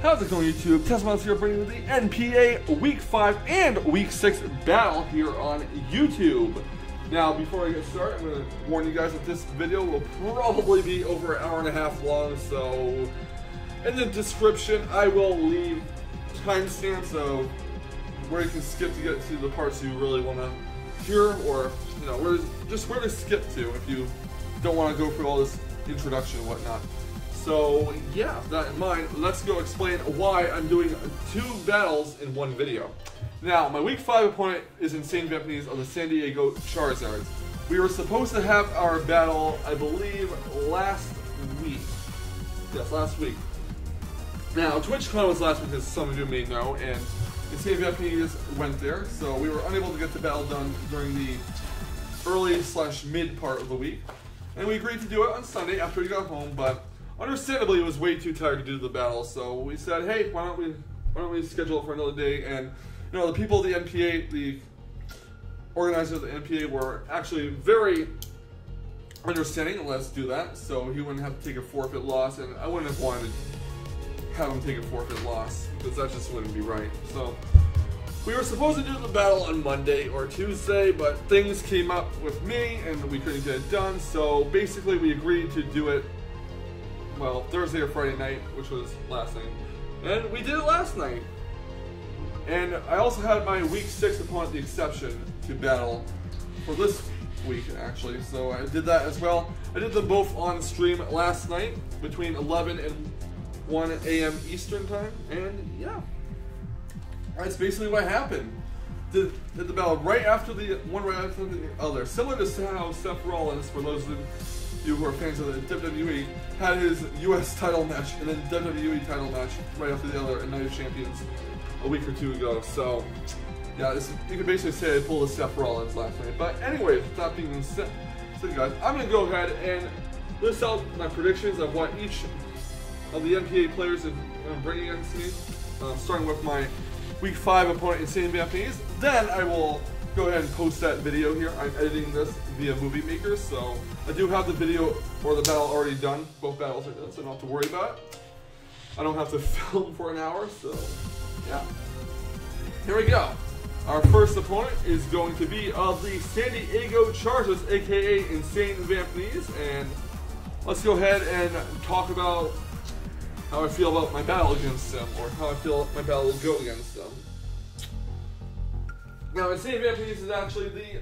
How's it going, YouTube? Tesla here bringing you the NPA Week 5 and Week 6 battle here on YouTube. Now, before I get started, I'm going to warn you guys that this video will probably be over an hour and a half long, so in the description I will leave timestamps of where you can skip to get to the parts you really want to hear, or you know, where to skip to if you don't want to go through all this introduction and whatnot. So yeah, with that in mind, let's go explain why I'm doing 2 battles in one video. Now, my Week 5 opponent is InsaneVampineze of the San Diego Charizards. We were supposed to have our battle, I believe, last week. Yes, last week. Now, TwitchCon was last week, as some of you may know, and InsaneVampineze went there, so we were unable to get the battle done during the early/mid part of the week. And we agreed to do it on Sunday after we got home, but understandably, it was way too tired to do the battle, so we said, hey, why don't we schedule it for another day? And you know, the people of the NPA, the organizers of the NPA, were actually very understanding. Let's do that, so he wouldn't have to take a forfeit loss, and I wouldn't have wanted to have him take a forfeit loss because that just wouldn't be right. So we were supposed to do the battle on Monday or Tuesday, but things came up with me, and we couldn't get it done. So basically, we agreed to do it, well, Thursday or Friday night, which was last night. And we did it last night. And I also had my Week 6 opponent, TheXception, to battle for this week, actually. So I did that as well. I did them both on stream last night between 11 and 1 a.m. Eastern time. And yeah, that's basically what happened. Did the battle right after the other. Similar to how Seth Rollins, for those of you who are fans of the WWE, had his US title match and then WWE title match right after the other in Night of Champions a week or 2 ago. So yeah, you could basically say I pulled a Seth Rollins last night. But anyways, with that being said, guys, I'm going to go ahead and list out my predictions of what each of the NPA players are bringing against me, starting with my Week 5 opponent, InsaneVampineze. Then I will go ahead and post that video here. I'm editing this via Movie Maker, so I do have the video or the battle already done. Both battles are done, so I don't have to worry about it. I don't have to film for an hour, so yeah. Here we go. Our first opponent is going to be of the San Diego Chargers, aka InsaneVampineze, and let's go ahead and talk about how I feel about my battle against them, or how I feel my battle will go against them. Now, InsaneVampineze is actually the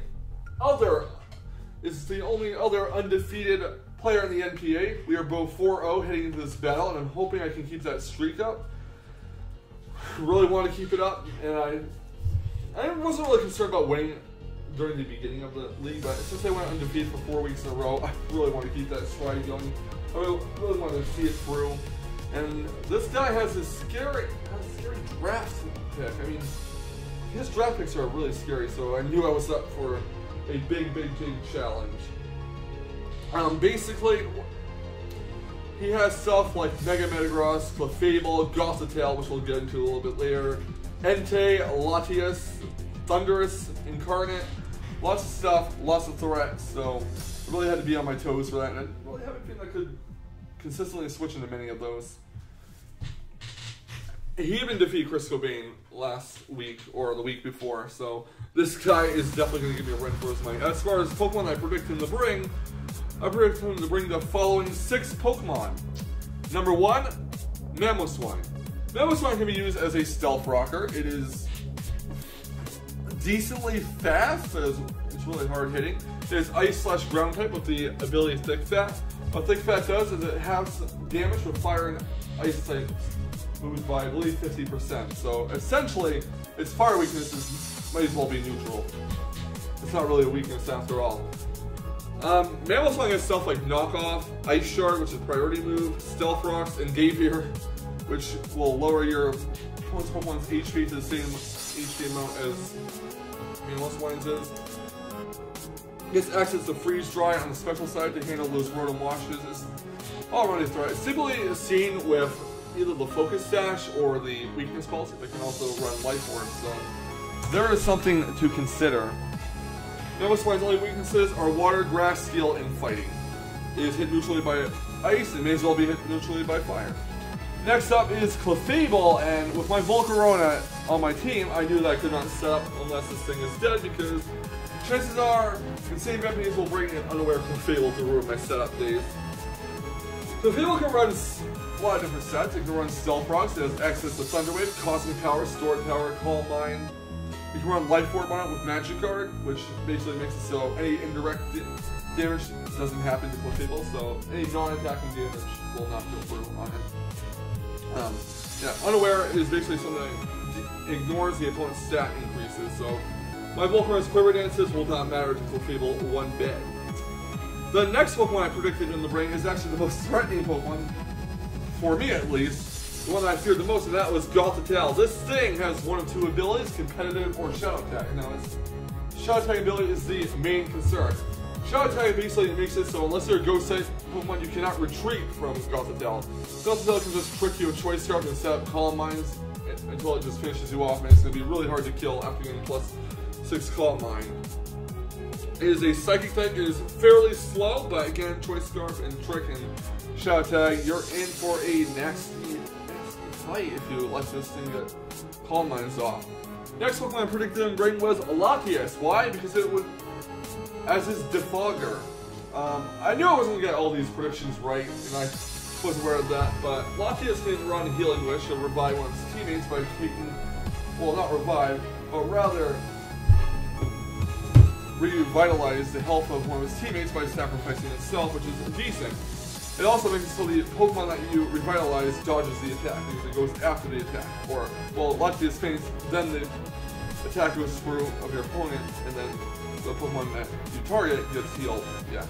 only other undefeated player in the NPA. We are both 4-0 heading into this battle, and I'm hoping I can keep that streak up. Really want to keep it up, and I wasn't really concerned about winning during the beginning of the league, but since I went undefeated for 4 weeks in a row, I really want to keep that stride going. I really want to see it through. And this guy has a scary draft pick. I mean, his draft picks are really scary, so I knew I was up for a big challenge. Basically, he has stuff like Mega Metagross, Clefable, Gothitelle, which we'll get into a little bit later, Entei, Latias, Thundurus, Incarnate, lots of stuff, lots of threats, so I really had to be on my toes for that, and I really haven't been I could consistently switch into many of those. He even defeated Chris Cobain last week, or the week before, so this guy is definitely going to give me a run for his money. As far as Pokemon I predict him to bring, I predict him to bring the following 6 Pokemon. Number 1, Mamoswine. Mamoswine can be used as a stealth rocker. It is decently fast, but it's really hard hitting. It is Ice/Ground type with the ability Thick Fat. What Thick Fat does is it has damage with fire and ice types moved by, I believe, 50%. So essentially, its fire weaknesses might as well be neutral. It's not really a weakness after all. Mamoswine has stuff like Knockoff, Ice Shard, which is a priority move, Stealth Rocks, and Gavier, which will lower your Pokemon's HP to the same HP amount as Mamoswine's is. It gets access to Freeze Dry on the special side to handle those Rotom Washes. It's all around a threat. It's typically seen with either the Focus Sash or the Weakness Pulse. They can also run Life Orb, so there is something to consider. Mamoswine's only weaknesses are Water, Grass, Steel, and Fighting. It is hit neutrally by Ice and may as well be hit neutrally by Fire. Next up is Clefable, and with my Volcarona on my team, I knew that I could not set up unless this thing is dead, because chances are InsaneVampineze will bring an unaware Clefable to ruin my setup days. Clefable can run a lot of different sets. It can run Stealth Rocks, it has access to Thunder Wave, Cosmic Power, Stored Power, Calm Mind. You can run Life Orb on it with Magic Guard, which basically makes it so any indirect damage doesn't happen to Clefable, so any non-attacking damage will not go through on it. Yeah, Unaware is basically something that ignores the opponent's stat increases, so my Volcarona's Quiver Dances will not matter to Clefable one bit. The next Pokemon I predicted in the ring is actually the most threatening Pokemon, for me at least. The one that I feared the most, and that was Gothitelle. This thing has one of two abilities, Competitive or Shadow Attack. Now, its Shadow Attack ability is the main concern. Shadow Attack basically makes it so unless you're a Ghost type Pokemon, you cannot retreat from Gothitelle. Gothitelle can just trick you with Choice Scarf and set up Calm Minds until it just finishes you off, and it's going to be really hard to kill after getting +6 Calm Mind. It is a Psychic type. It is fairly slow, but again, Choice Scarf and Trick and Shadow Tag, you're in for a nasty fight if you let this thing get Calm Minds off. Next Pokemon I predicted in ring was Latias. Why? Because it would, as his Defogger. I knew I wasn't going to get all these predictions right, and I was aware of that, but Latias can run Healing Wish to revive one of his teammates by taking, well, not revive, but rather revitalize the health of one of his teammates by sacrificing itself, which is decent. It also makes it so the Pokemon that you revitalize dodges the attack, because it goes after the attack. Or, well, Latias faints, then the attack goes through of your opponent, and then the Pokemon that you target gets healed. Yeah.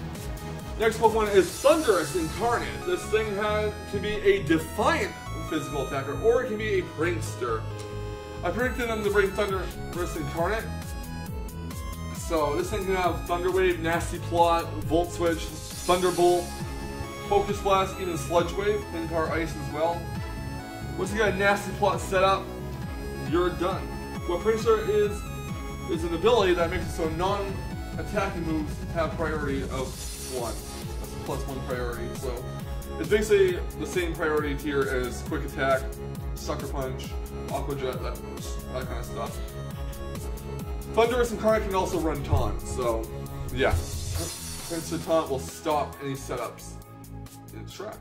Next Pokemon is Thundurus Incarnate. This thing can be a defiant physical attacker, or it can be a prankster. I predicted them to bring Thundurus Incarnate. So this thing can have Thunder Wave, Nasty Plot, Volt Switch, Thunderbolt, Focus Blast, even Sludge Wave, Wind Power Ice as well. Once you got a Nasty Plot set up, you're done. What Prankster is an ability that makes it so non-attacking moves have priority of 1. That's a +1 priority. So it's basically the same priority tier as Quick Attack, Sucker Punch, Aqua Jet, that kind of stuff. Thundurus Incarnate can also run Taunt, so yeah. Prankster Taunt will stop any setups in its tracks.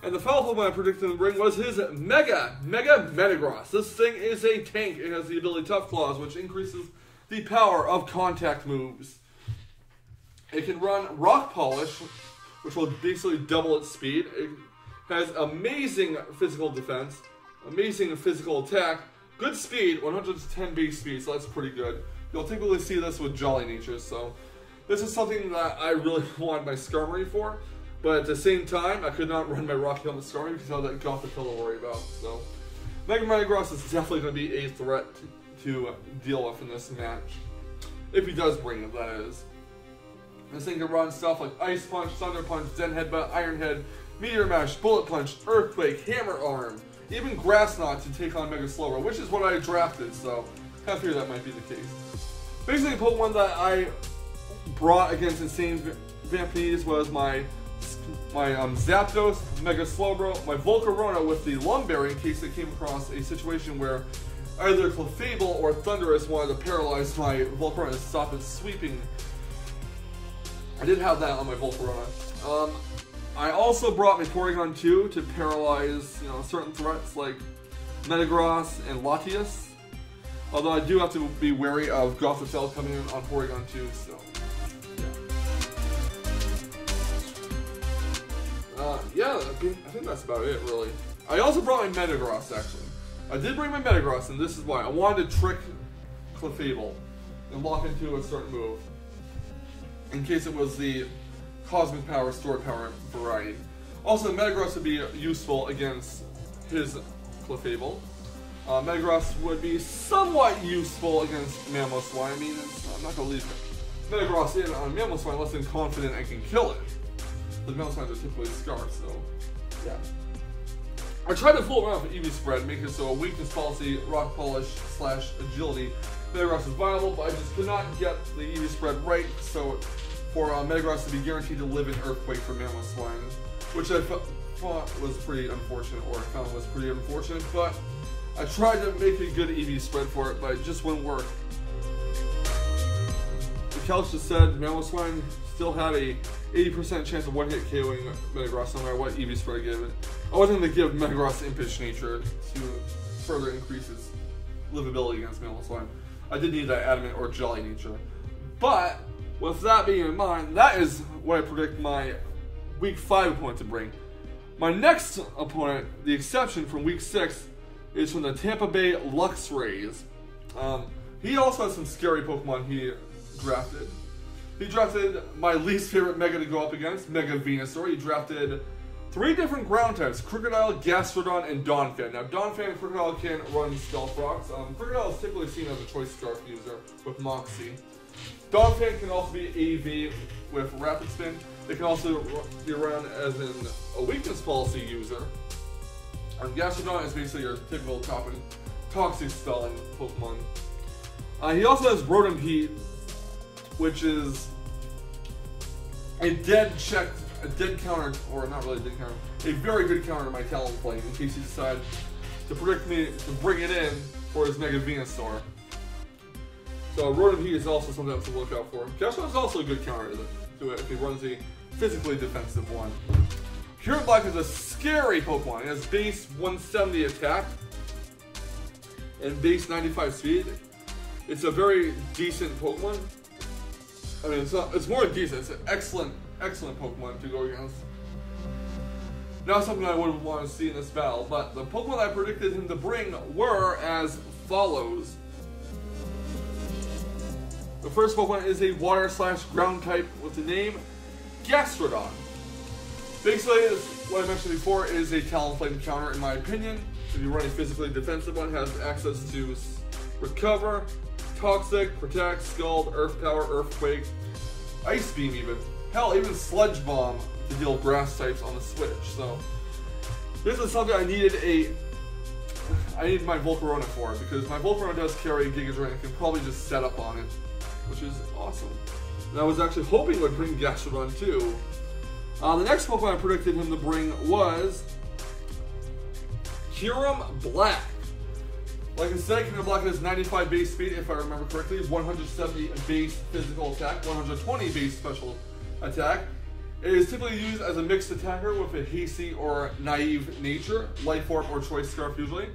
And the final Pokemon I predicted in the ring was his Mega Metagross. This thing is a tank. It has the ability Tough Claws, which increases the power of contact moves. It can run Rock Polish, which will basically double its speed. It has amazing physical defense, amazing physical attack, good speed, 110 base speed, so that's pretty good. You'll typically see this with Jolly Natures, so this is something that I really want my Skarmory for, but at the same time, I could not run my Rock Helmet Skarmory because I had that Gothitelle to worry about, so Mega Metagross is definitely going to be a threat to deal with in this match. If he does bring it, that is. This thing can run stuff like Ice Punch, Thunder Punch, Zen Headbutt, Iron Head, Meteor Mash, Bullet Punch, Earthquake, Hammer Arm, even Grass Knot to take on Mega Slowbro, which is what I drafted, so I figured that might be the case. Basically, the Pokemon that I brought against InsaneVampineze was my Zapdos, Mega Slowbro, my Volcarona with the Lumberry in case it came across a situation where either Clefable or Thundurus wanted to paralyze my Volcarona to stop it sweeping. I did have that on my Volcarona. I also brought my Porygon 2 to paralyze, certain threats like Metagross and Latias. Although I do have to be wary of Gothitelle coming in on Porygon 2, so yeah, I think that's about it, really. I also brought my Metagross, actually. I did bring my Metagross, and this is why. I wanted to trick Clefable and lock into a certain move, in case it was the Cosmic Power, Stored Power variety. Also, Metagross would be useful against his Clefable. Metagross would be somewhat useful against Mamoswine. I mean, I'm not going to leave Metagross in on Mamoswine unless I'm confident I can kill it. But Mamoswines are typically scarred, so yeah. I tried to fool around with EV Spread, make it so a weakness policy, Rock Polish / Agility, Metagross is viable, but I just could not get the EV Spread right, so for Metagross to be guaranteed to live in Earthquake for Mamoswine, which I thought was pretty unfortunate, or I found was pretty unfortunate, but I tried to make a good EV spread for it, but it just wouldn't work. The couch just said Mamoswine still had a 80% chance of one-hit KOing Metagross no matter what EV spread I gave it. I wasn't going to give Metagross Impish Nature to further increase its livability against Mamoswine. I did need that Adamant or Jolly Nature. But, with that being in mind, that is what I predict my Week 5 opponent to bring. My next opponent, TheXception from Week 6, is from the Tampa Bay Luxrays. He also has some scary Pokemon he drafted. He drafted my least favorite Mega to go up against, Mega Venusaur. He drafted 3 different ground types, Crocodile, Gastrodon, and Donphan. Now, Donphan and Crocodile can run Stealth Rocks. Crocodile is typically seen as a Choice Scarf user with Moxie. Donphan can also be AV with Rapid Spin. They can also be run as a Weakness Policy user. Gastrodon is basically your typical Toxic Stalling Pokemon. He also has Rotom Heat, which is a dead counter, or not really a dead counter, a very good counter to my Talonflame in case he decides to predict me to bring it in for his Mega Venusaur. So Rotom Heat is also something to look out for. Gastrodon is also a good counter to it if he runs a physically defensive one. Pure Black is a scary Pokemon. It has base 170 attack and base 95 speed. It's a very decent Pokemon. I mean, it's more than decent. It's an excellent Pokemon to go against. Not something I would want to see in this battle, but the Pokemon I predicted him to bring were as follows. The first Pokemon is a Water/Ground type with the name Gastrodon. Basically, what I mentioned before is a Talonflame counter in my opinion. If you run a physically defensive one, it has access to Recover, Toxic, Protect, Scald, Earth Power, Earthquake, Ice Beam even. Hell, even Sludge Bomb to deal Grass types on the switch. So, this is something I needed my Volcarona for, because my Volcarona does carry Giga Drain and can probably just set up on it, which is awesome. And I was actually hoping it would bring Gastrodon too. The next Pokemon I predicted him to bring was Kyurem Black. Like I said, Kyurem Black has 95 base speed, if I remember correctly, 170 base physical attack, 120 base special attack. It is typically used as a mixed attacker with a hasty or naive nature, Life Orb or Choice Scarf usually.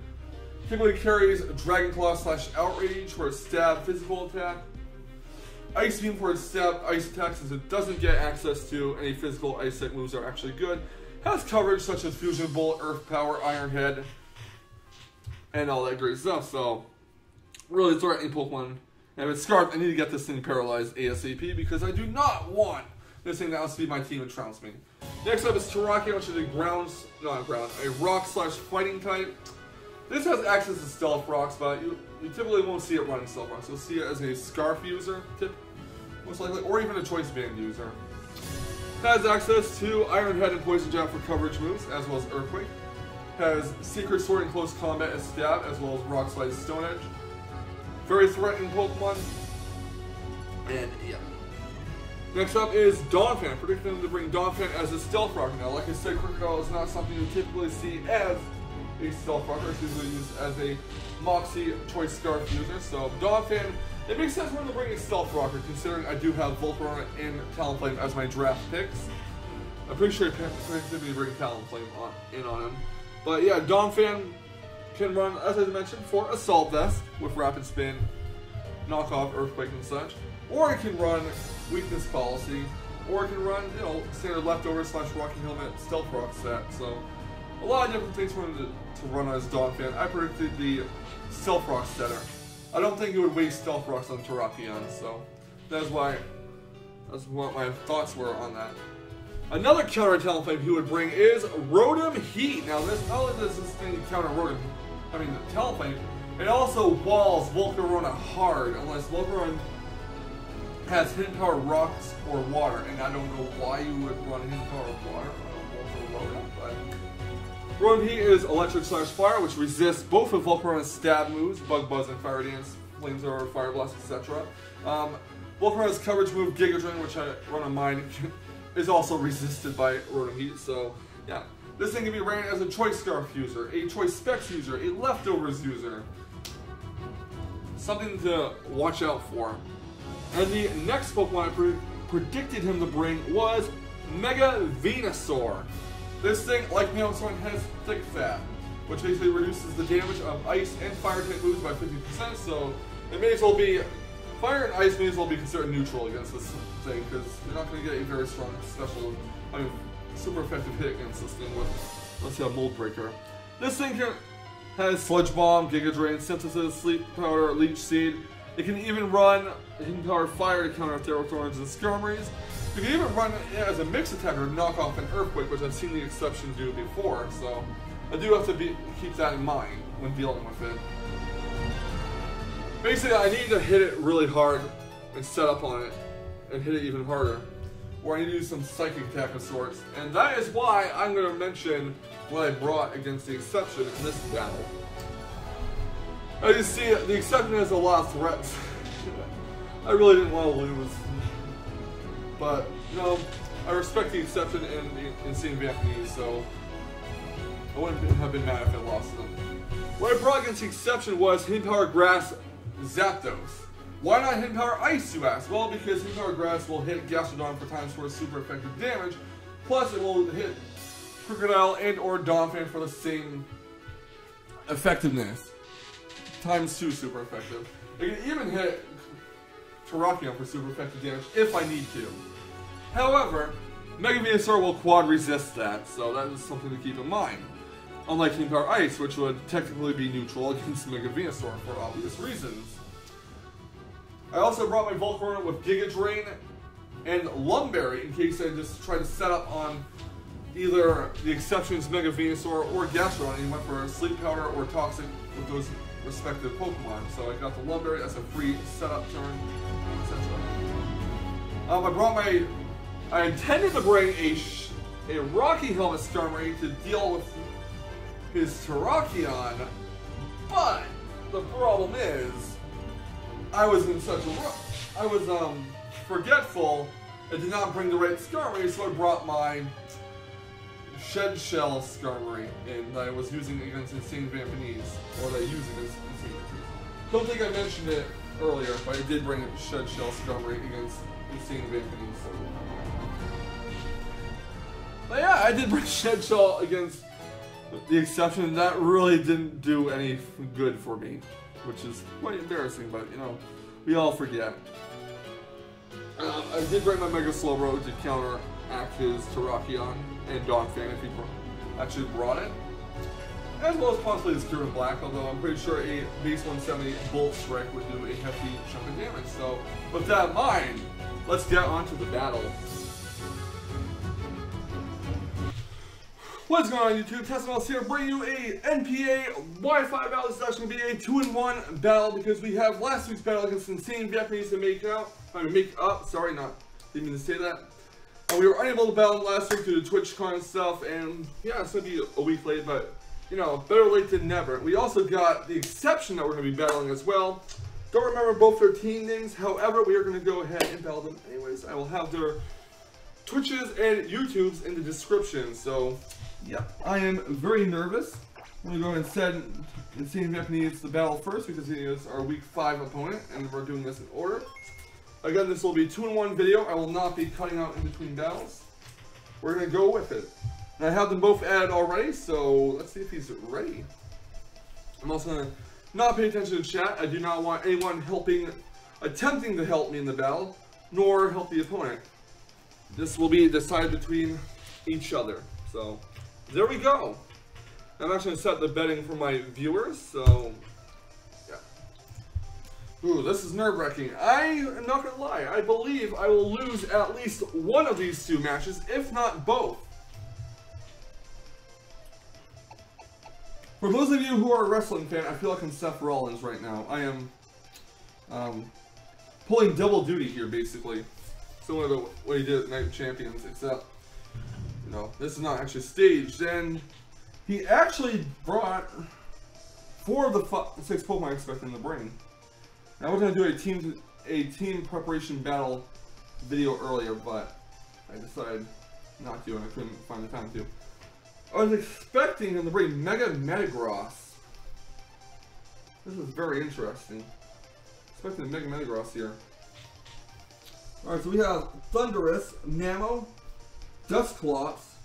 Typically carries Dragon Claw/Outrage for its stab physical attack. Ice Beam for its stab ice attack, since it doesn't get access to any physical ice type moves that are actually good. Has coverage such as Fusion Bolt, Earth Power, Iron Head, and all that great stuff. So, really threatening Pokemon. And if it's Scarf, I need to get this thing paralyzed ASAP because I do not want this thing to be my team and trounce me. Next up is Terrakion, which is a rock/fighting type. This has access to Stealth Rocks, but you typically won't see it running Stealth Rocks. You'll see it as a Scarf user, most likely, or even a Choice Band user. It has access to Iron Head and Poison Jab for coverage moves, as well as Earthquake. It has Secret Sword in close combat as stab, as well as Rock Slide Stone Edge. Very threatening Pokemon. And yeah. Next up is Donphan. I predicted him to bring Donphan as a Stealth Rock. Now, like I said, Crocodile is not something you typically see as a Stealth Rocker. It's usually used as a Moxie Choice Scarf user. So Donphan, it makes sense for him to bring a Stealth Rocker, considering I do have Volcarona and Talonflame as my draft picks. I'm pretty sure I predicted me to bring Talonflame in on him. But yeah, Donphan can run, as I mentioned, for Assault Vest with Rapid Spin, knock off Earthquake and such. Or it can run Weakness Policy, or it can run, standard Leftover/Rocky Helmet Stealth Rock set. So, a lot of different things for him to run as Donphan. I predicted the Stealth Rock setter. I don't think it would waste Stealth Rocks on Terrakion, so that's what my thoughts were on that. Another counter Talonflame he would bring is Rotom Heat. Now, not only does this thing counter Talonflame, it also walls Volcarona hard, unless Volcarona has Hidden Power Rocks or Water, and I don't know why you would run Hidden Power Water for Rotom, but Rotom Heat is Electric/Fire, which resists both of Volcarona's stab moves, Bug Buzz and Fire Dance, Flamethrower, Fire Blast, etc. Volcarona's coverage move, Giga Drain, which I run on mine, is also resisted by Rotom Heat, so yeah. This thing can be ran as a Choice Scarf user, a Choice Specs user, a Leftovers user. Something to watch out for. And the next Pokemon I predicted him to bring was Mega Venusaur. This thing, like Venusaur, has Thick Fat, which basically reduces the damage of ice and fire type moves by 50%, so it may as well be, fire and ice may as well be considered neutral against this thing, because you're not going to get a very strong special, super effective hit against this thing with, let's see, a Mold Breaker. This thing has Sludge Bomb, Giga Drain, Synthesis, Sleep Powder, Leech Seed. It can even run Hidden Power Fire to counter Thorns and Skarmories. You can even run it as a mix attacker to knock off an Earthquake, which I've seen the exception do before, so I do have to keep that in mind when dealing with it. Basically, I need to hit it really hard and set up on it and hit it even harder, or I need to do some psychic attack of sorts, and that is why I'm going to mention what I brought against the Exception in this battle. As you see, the Exception has a lot of threats. I really didn't want to lose, but you know, I respect the Exception and the InsaneVampineze, so I wouldn't have been mad if I lost them. What I brought against the Exception was Hidden Power Grass Zapdos. Why not Hidden Power Ice, you ask? Well, because Hidden Power Grass will hit Gastrodon for times 4 super effective damage, plus it will hit Crocodile and or Donphan for the same effectiveness. Times 2 super effective. It can even hit Terrakion for super effective damage if I need to. However, Mega Venusaur will quad resist that, so that is something to keep in mind. Unlike Hidden Power Ice, which would technically be neutral against Mega Venusaur for obvious reasons. I also brought my Volcarona with Giga Drain and Lumberry in case I just try to set up on either the Exception's Mega Venusaur or Gastrodon and went for Sleep Powder or Toxic with those respective Pokemon. So I got the Lumberry as a free setup turn, etc. I intended to bring a Rocky Helmet Skarmory to deal with his Terrakion, but the problem is, I was in such a rush. I was forgetful and did not bring the right Skarmory, so I brought my Shed Shell Skarmory in that I was using against InsaneVampineze, or that I use against InsaneVampineze. Don't think I mentioned it earlier, but I did bring Shed Shell Skarmory against InsaneVampineze. But yeah, I did bring Shed Shell against the Exception, and that really didn't do any good for me, which is quite embarrassing, but you know, we all forget. I did bring my Mega Slowbro to counteract his Terrakion and Donphan if he actually brought it, as well as possibly his Cure Black, although I'm pretty sure a base 170 Bolt Strike would do a hefty chunk of damage. So, with that in mind, let's get on to the battle. What's going on, YouTube? TheXception here, bringing you a NPA Wi-Fi battle. This is actually going to be a 2-in-1 battle because we have last week's battle against InsaneVampineze to make up. Didn't mean to say that. And we were unable to battle last week due to TwitchCon and stuff, and yeah, it's going to be a week late, but you know, better late than never. We also got the Exception that we're going to be battling as well. Don't remember both their team names, however, we are going to go ahead and battle them anyways. I will have their Twitches and YouTubes in the description, so yeah, I am very nervous. I'm going to go ahead and send InsaneVampineze the battle first because he is our week 5 opponent, and we're doing this in order. Again, this will be a 2-in-1 video. I will not be cutting out in between battles. We're going to go with it. And I have them both added already, so let's see if he's ready. I'm also going to not pay attention to chat. I do not want anyone attempting to help me in the battle, nor help the opponent. This will be decided between each other. So, there we go. I'm actually going to set the betting for my viewers, so yeah. Ooh, this is nerve-wracking. I am not going to lie. I believe I will lose at least one of these 2 matches, if not both. For those of you who are a wrestling fan, I feel like I'm Seth Rollins right now. I am pulling double duty here, basically. Similar to what he did at Night of Champions, except, you know, this is not actually staged. And he actually brought 4 of the 6 Pokemon I expected him to bring. Now, I was going to do a team preparation battle video earlier, but I decided not to, and I couldn't find the time to. I was expecting him to bring Mega Metagross. This is very interesting. Expecting Mega Metagross here. Alright, so we have Thundurus, Mamo, Dusclops,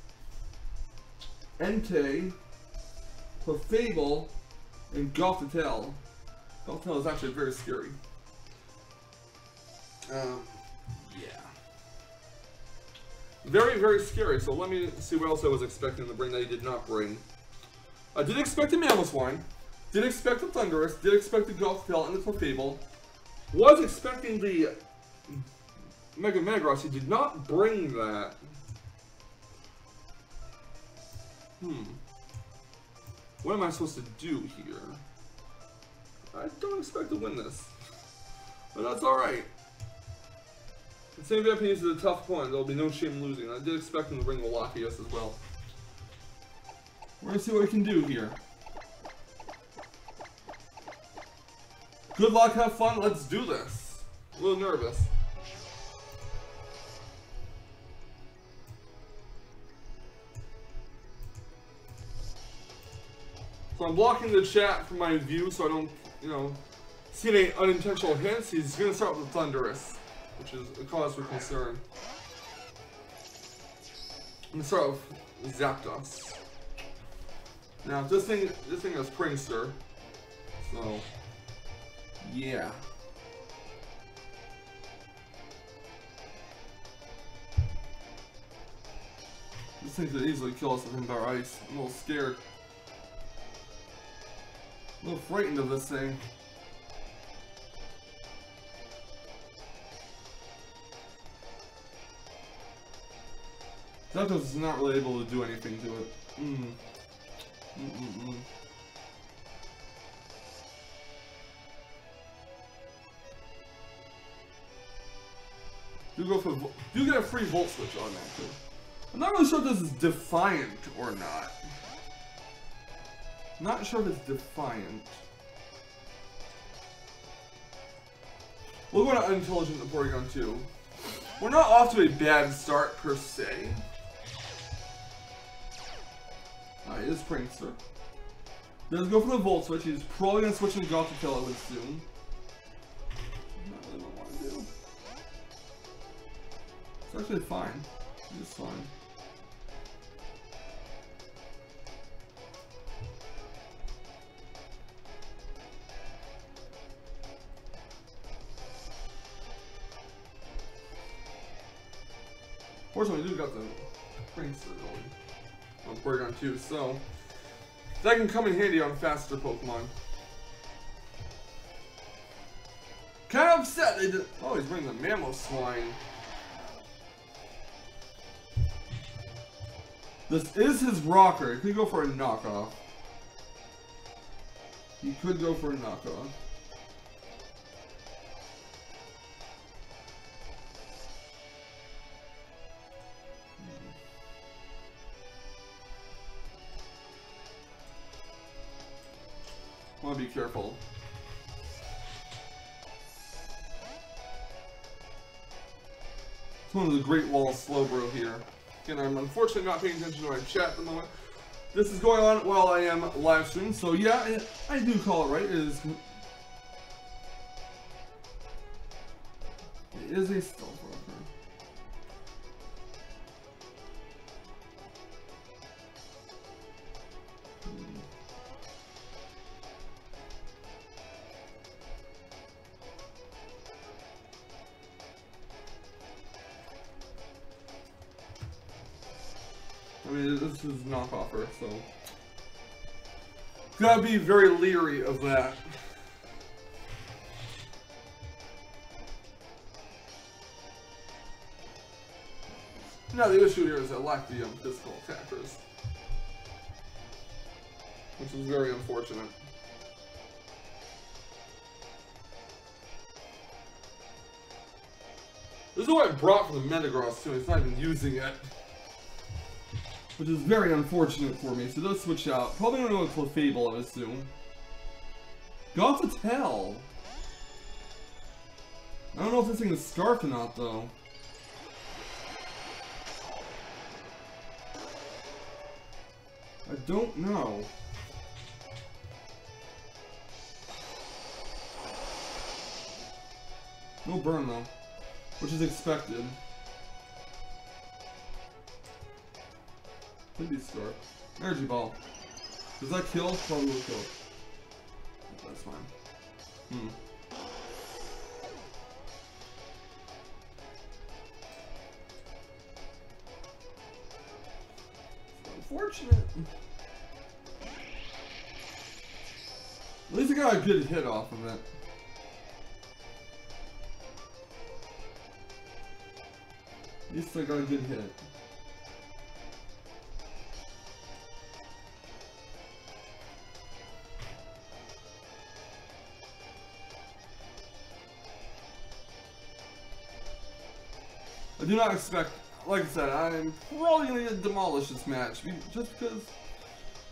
Entei, Clefable, and Gothitelle. Gothitelle is actually very scary. Yeah. Very, very scary. So let me see what else I was expecting to bring that he did not bring. I did expect a Mamoswine. Did expect the Thundurus. Did expect the Gothitelle and the Clefable. Was expecting the Mega Metagross. He did not bring that. What am I supposed to do here? I don't expect to win this. But that's alright. InsaneVampineze is a tough point. There'll be no shame losing. I did expect him to bring the Latias as well. We're going to see what we can do here. Good luck, have fun, let's do this. A little nervous. So I'm blocking the chat from my view so I don't, you know, see any unintentional hints. He's going to start with the Thundurus, which is a cause for concern. I'm going to start with Zapdos. Now this thing is Prankster, so yeah. This thing could easily kill us with Ember Ice. I'm a little scared. A little frightened of this thing. Zapdos is not really able to do anything to it. Do get a free Volt Switch on that too. I'm not really sure if this is Defiant or not. Not sure if it's Defiant. We'll go to Unintelligent and Porygon 2. We're not off to a bad start per se. Alright, it is Prankster. Let's go for the Volt Switch. He's probably going to switch into Gothitelle, I would assume. Not really what I want to do. It's actually fine. It's fine. Fortunately, we do got the Prankster going on Porygon 2, so that can come in handy on faster Pokemon. Kind of upset they did. Oh, he's bringing the Mamoswine. This is his rocker. He could go for a knockoff. He could go for a knockoff. I want to be careful. It's one of the Great Wall Slowbro here. Again, I'm unfortunately not paying attention to my chat at the moment. This is going on while I am live streaming, so yeah, I do call it right. It is a stealth rocker. I mean, this is knockoffer, so gotta be very leery of that. Now the issue here is I lack the physical attackers, which is very unfortunate. This is what I brought from the Metagross too. He's not even using it. Which is very unfortunate for me, so let's switch out. Probably gonna go with Clefable, I would assume. Gothitelle! I don't know if this thing is Scarfed or not, though. I don't know. No burn though, which is expected. Maybe star. Energy ball. Does that kill? Probably will kill. That's fine. Unfortunate. At least I got a good hit off of it. At least I got a good hit. I do not expect, like I said, I'm probably going to demolish this match, just because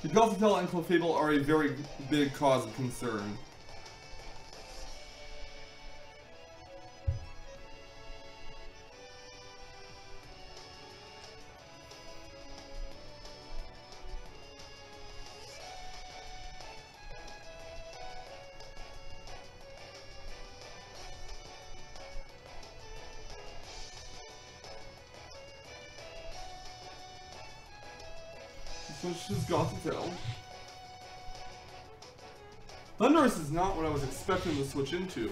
the Gothitelle and Clefable are a very big cause of concern. Switch to Gothitelle. Thunderous is not what I was expecting to switch into.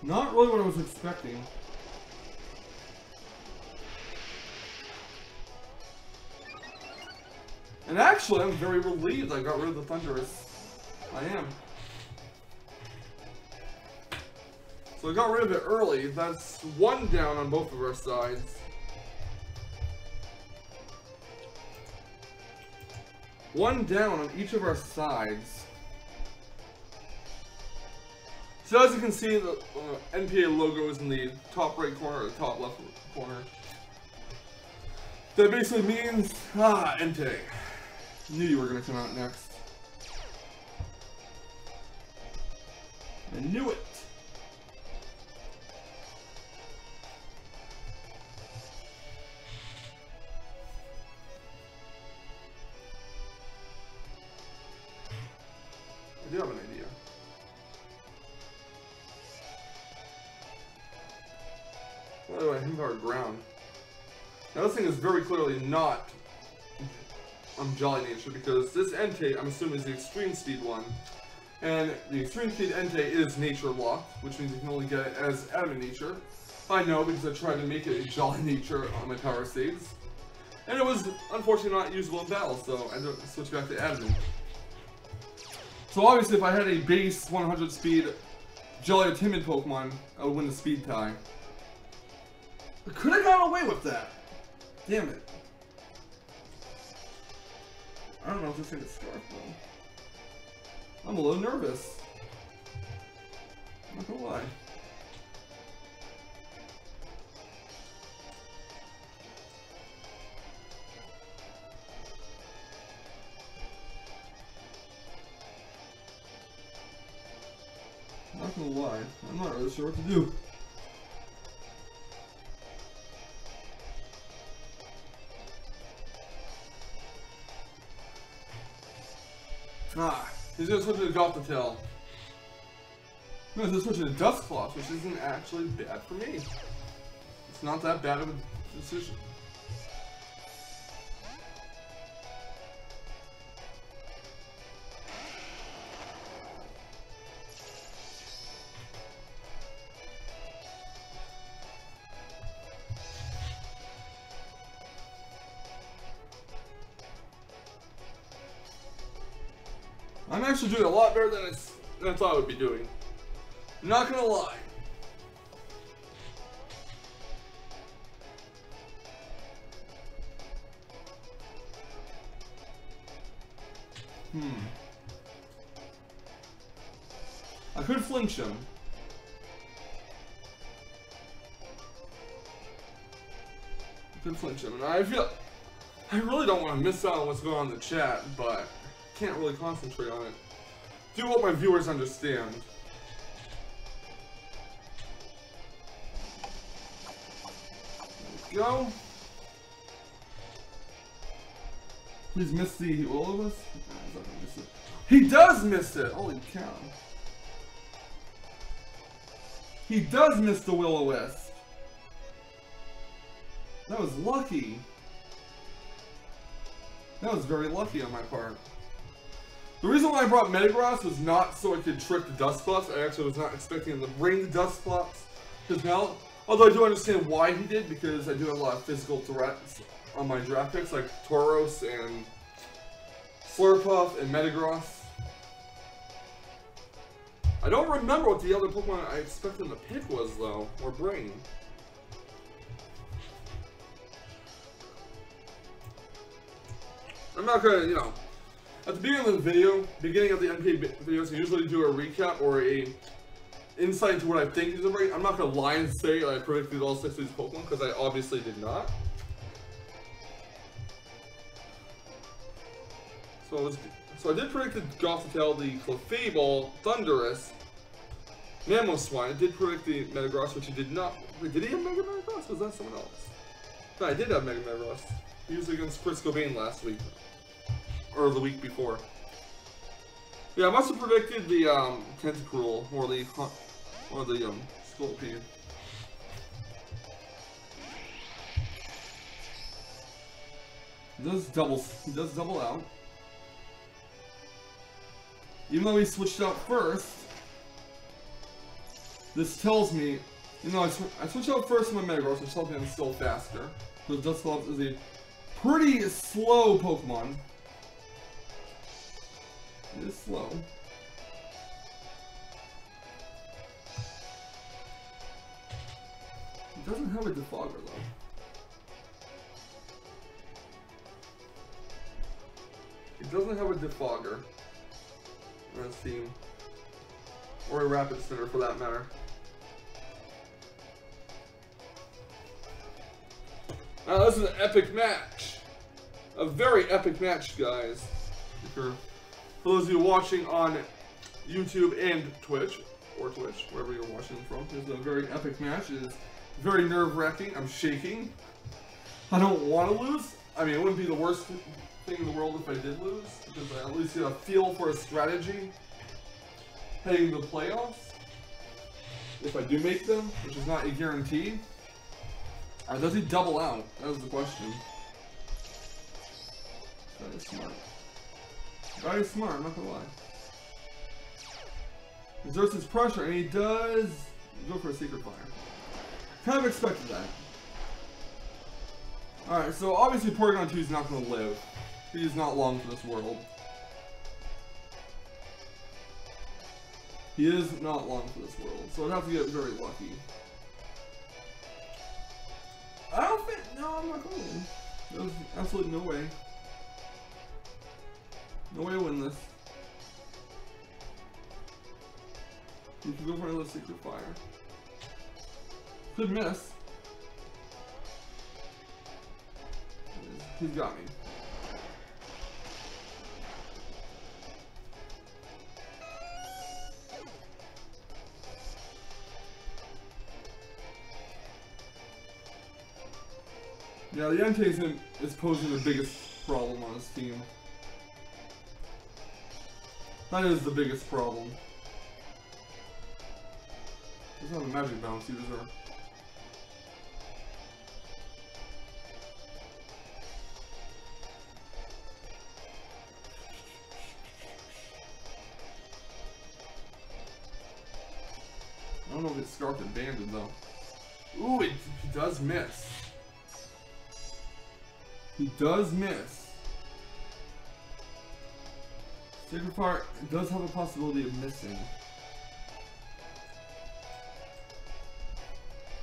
Not really what I was expecting. And actually, I'm very relieved I got rid of the Thunderous. I am. So I got rid of it early. That's one down on both of our sides. One down on each of our sides. So as you can see, the NPA logo is in the top right corner or the top left corner. That basically means, Entei. Knew you were going to come out next. I knew it. I do have an idea. By the way, Himbar ground. Now this thing is very clearly not Jolly Nature because this Entei, I'm assuming, is the extreme speed one. And the extreme speed Entei is nature locked, which means you can only get it as Adamant Nature. I know because I tried to make it a Jolly Nature on my power saves. And it was unfortunately not usable in battle, so I had to switch back to Adamant. So obviously if I had a base 100 speed Jolly or Timid Pokemon, I would win the speed tie. I could have gotten away with that. Damn it. I don't know if this thing is Scarf though. I'm a little nervous. I'm not gonna lie. I'm not gonna lie. I'm not really sure what to do. He's gonna switch to Gothitelle. No, he's gonna switch to Dustcloth, which isn't actually bad for me. It's not that bad of a decision. I'm actually doing a lot better than I thought I would be doing. I'm not gonna lie. I could flinch him. And I really don't want to miss out on what's going on in the chat, but can't really concentrate on it. Do what my viewers understand. There we go. Please miss the Will-O-Wisp. He does miss it! Holy cow. He does miss the Will-O-Wisp. That was lucky. That was very lucky on my part. The reason why I brought Metagross was not so I could trick the Dusclops. I actually was not expecting him to bring the Dusclops. Because now, although I do understand why he did, because I do have a lot of physical threats on my draft picks, like Tauros and Slurpuff and Metagross. I don't remember what the other Pokemon I expected him to pick was, though, or bring. I'm not gonna, you know, at the beginning of the video, beginning of the NPA videos, I usually do a recap or a insight into what I think is gonna bring. I'm not gonna lie and say I predicted all 6 of these Pokemon, because I obviously did not. So I did predict the Gothitelle, the Clefable, Thundurus, Mamoswine. I did predict the Metagross, which he did not. Wait, did he have Mega Metagross? Was that someone else? No, I did have Mega Metagross. He was against Chris Cobain last week. Or the week before. Yeah, I must have predicted the Tentacruel or the Scorpion. He does double out. Even though he switched out first, this tells me, you know, I switched out first in my Metagross, which tells me I'm still faster. Because Dusclops is a pretty slow Pokemon. It is slow. It doesn't have a Defogger though. It doesn't have a Defogger. On its team. Or a Rapid Spinner for that matter. Now this is an epic match. A very epic match, guys. For those of you watching on YouTube and Twitch, or Twitch, wherever you're watching from, it's a very epic match. It is very nerve-wracking. I'm shaking. I don't want to lose. I mean, it wouldn't be the worst thing in the world if I did lose, because I at least get a feel for a strategy heading to the playoffs. If I do make them, which is not a guarantee. Does he double out? That was the question. That is smart. Very smart, I'm not gonna lie. Exerts his pressure, and he does go for a Secret Fire. Kind of expected that. Alright, so obviously Porygon 2 is not gonna live. He is not long for this world. He is not long for this world, so I'd have to get very lucky. I don't think. No, I'm not going to win. There's absolutely no way. No way to win this. You can go for another Secret Fire. Could miss. He's got me. Yeah, the NPA is posing the biggest problem on his team. That is the biggest problem. Doesn't have a Magic Bounce either. I don't know if it's Scarfed and Banded though. Ooh, he does miss. He does miss. Secret Fire does have a possibility of missing.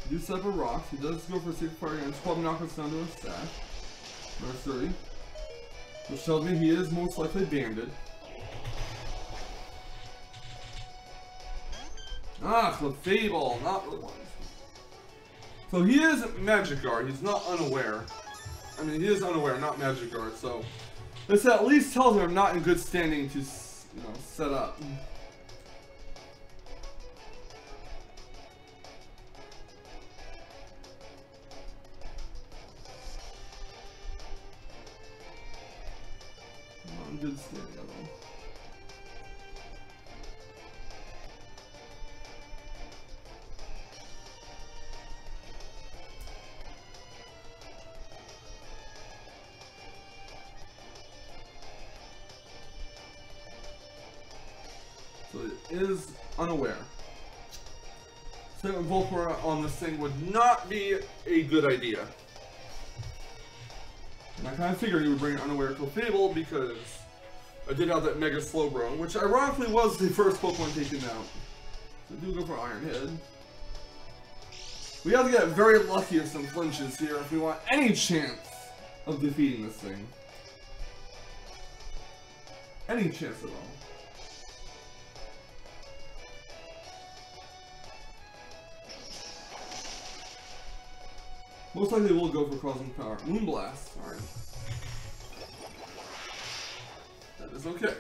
He does set up a rocks. He does go for a Secret Fire again. Probably knock us down to a stash. Nursery. Which tells me he is most likely banded. Ah, Clefable, not really one. So he is Magikarp. He's not unaware. I mean, he is unaware, not Magikarp, so this at least tells me I'm not in good standing to, you know, set up. good standing of them. So it is unaware. So Volpora on this thing would not be a good idea. And I kind of figured he would bring unaware to a Fable because I did have that Mega Slowbro, which ironically was the first Pokemon taken out. So do go for Iron Head. We have to get very lucky with some flinches here if we want any chance of defeating this thing. Any chance at all. Most likely we'll go for Cosmic Power. Moonblast, alright. That is okay.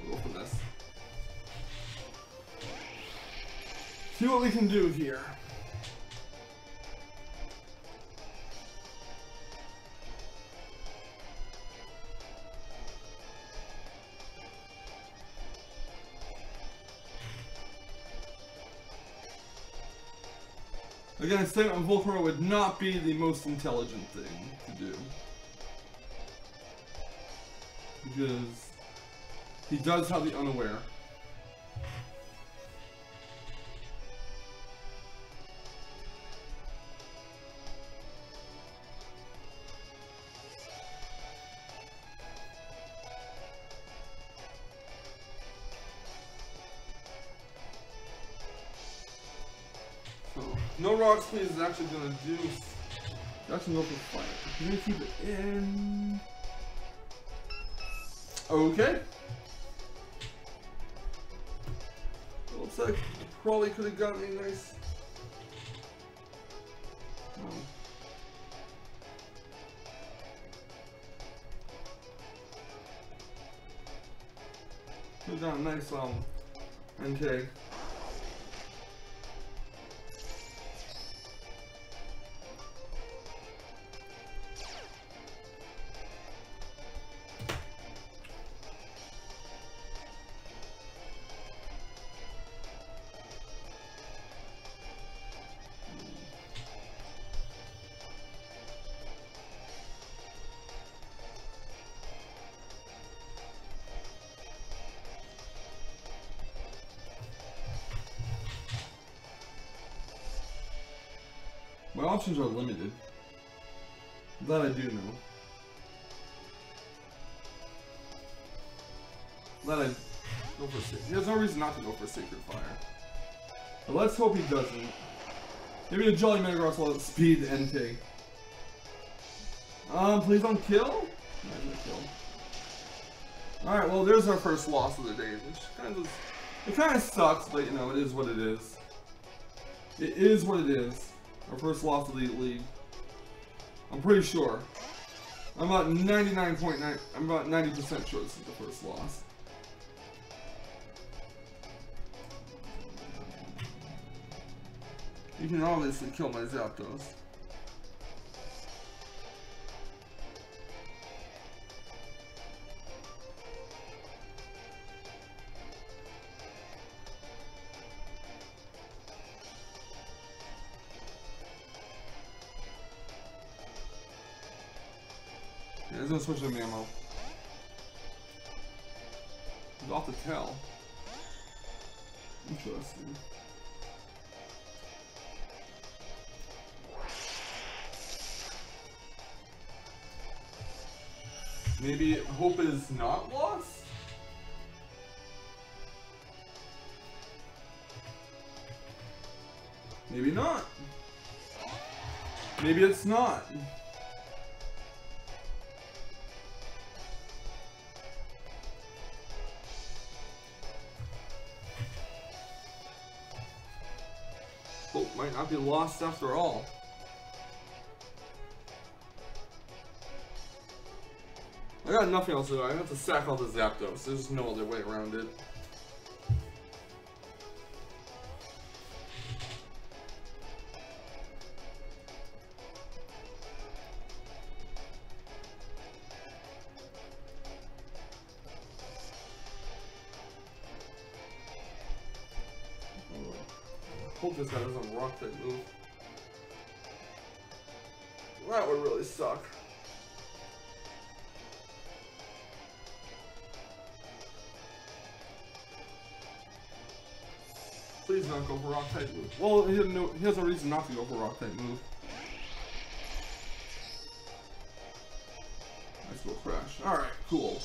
We'll go for this. See what we can do here. Again, I say on Volpora would not be the most intelligent thing to do. Because he does have the unaware. No rocks, please, is actually gonna do. Actually, go for fire. I'm gonna keep it in. Okay. Looks like probably could have gotten a nice. Could have gotten a nice NK. My options are limited. That I do know. That I go for Sacred. He has no reason not to go for Sacred Fire. But let's hope he doesn't. Maybe a Jolly Metagross will speed NK. Please don't kill? No, he's gonna kill. Alright, well there's our first loss of the day, which kind of sucks, but you know, it is what it is. It is what it is. Our first loss of the league. I'm pretty sure. I'm about 99.9. I'm about 90% sure this is the first loss. You can obviously kill my Zapdos. Yeah, he's gonna switch to ammo. He's off the tail. Interesting. Maybe hope is not lost? Maybe not. Maybe it's not. Hope might not be lost after all. got nothing else to do. I have to sack all the Zapdos. There's no other way around it. Hope this guy doesn't rock that move. That would really suck. Please not go for rock type move. Well, he has no reason not to go for rock type move. Nice little crash. Alright, cool.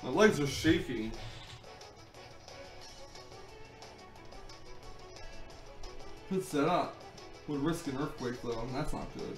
My legs are shaking. Good setup. Would risk an earthquake though, and that's not good.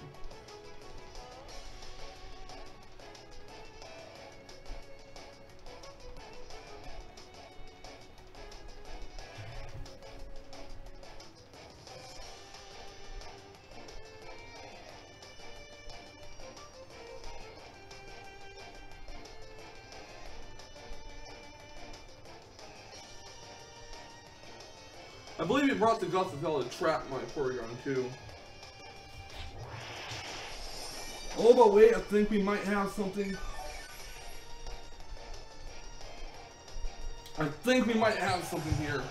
I believe he brought the guts to tell to trap my Porygon too. Oh, but wait, I think we might have something. I think we might have something here.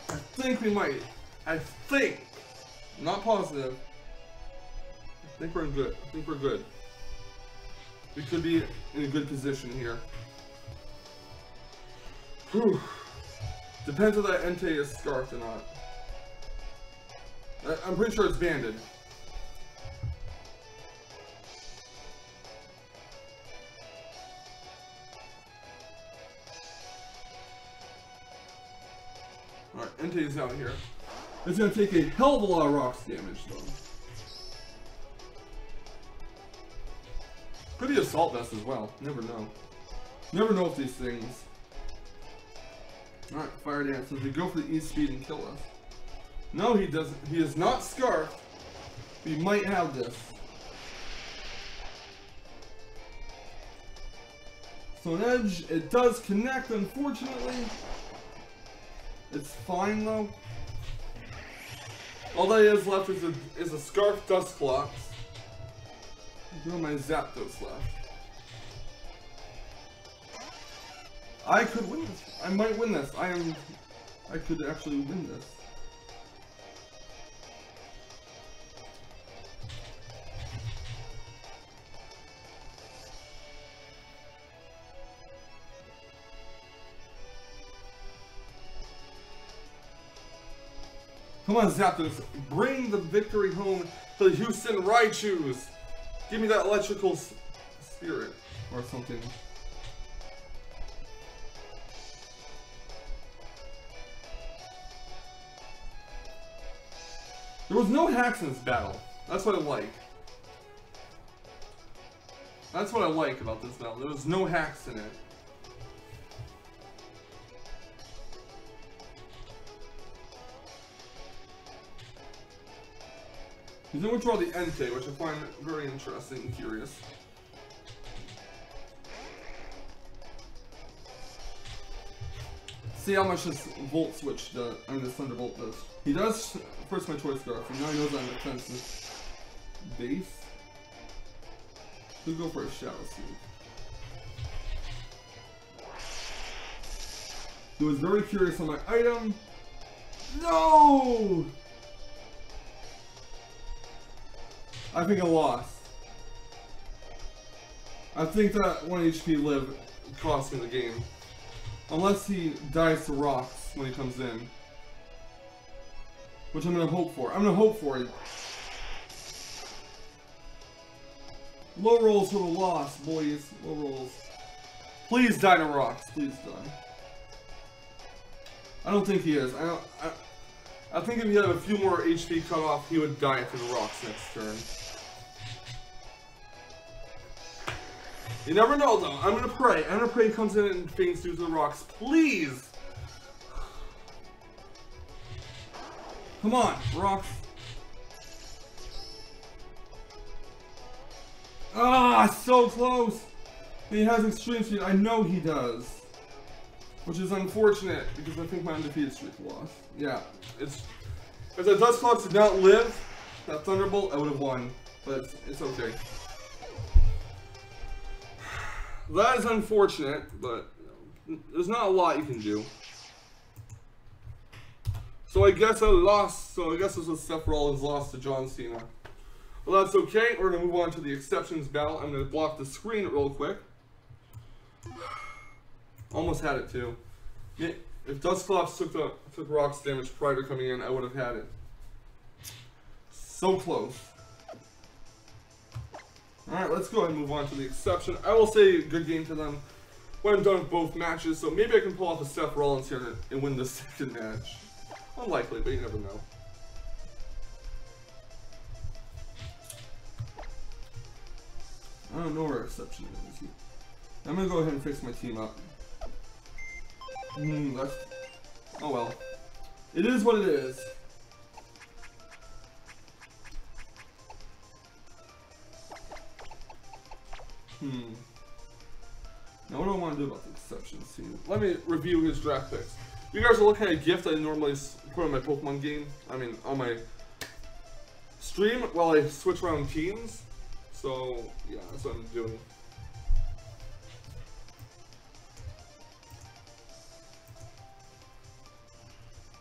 I think we might. I think. I'm not positive. I think we're good. I think we're good. We could be in a good position here. Whew. Depends if that NPA is scarfed or not. I'm pretty sure it's banded. Alright, NPA is out here. It's gonna take a hell of a lot of rocks damage though. Could be Assault Vest as well. Never know. Never know with these things. Alright, Fire Dance. Does he go for the E-Speed and kill us? No, he doesn't. He is not scarfed. We might have this. So an edge, it does connect, unfortunately. It's fine though. All that is left is a Scarf Dusclops. Where are my Zapdos left? I could win this. I might win this. I could actually win this. Come on, Zapdos. Bring the victory home to the Houston Raichus. Give me that electrical spirit or something. There was no hacks in this battle. That's what I like. That's what I like about this battle. There was no hacks in it. He's going to withdraw the NPA, which I find very interesting and curious. See how much this Volt Switch does, I mean this Thunderbolt does. He does first my choice scarf, and now he knows I'm defensive base. He'll go for a Shadow Sneak. He was very curious on my item. No! I think I lost. I think that 1 HP live cost me the game. Unless he dies to rocks when he comes in. Which I'm gonna hope for. I'm gonna hope for it. Low rolls for the loss, boys. Low rolls. Please die to rocks. Please die. I don't think he is. I think if he had a few more HP cut off, he would die to the rocks next turn. You never know, though. I'm gonna pray. I'm gonna pray he comes in and faints due to the rocks. Please! Come on, rocks. Ah, so close! He has extreme speed. I know he does. Which is unfortunate, because I think my undefeated streak lost. Yeah, it's... If the Dustclops did not live that Thunderbolt, I would have won. But it's okay. That is unfortunate, but there's not a lot you can do. So I guess I lost. So I guess this was Seth Rollins lost to John Cena. Well, that's okay. We're going to move on to the exceptions battle. I'm going to block the screen real quick. Almost had it too. Yeah, if Dustclops took rocks damage prior to coming in, I would have had it. So close. Alright, let's go ahead and move on to the exception. I will say good game to them when I'm done with both matches, so maybe I can pull off a Seth Rollins here and win the second match. Unlikely, but you never know. I don't know where exception is. I'm gonna go ahead and fix my team up. That's... Oh well. It is what it is. Now what do I want to do about the exceptions team? Let me review his draft picks. You guys are looking at a gift I normally put on my Pokemon game. I mean, on my stream while I switch around teams. So, yeah, that's what I'm doing.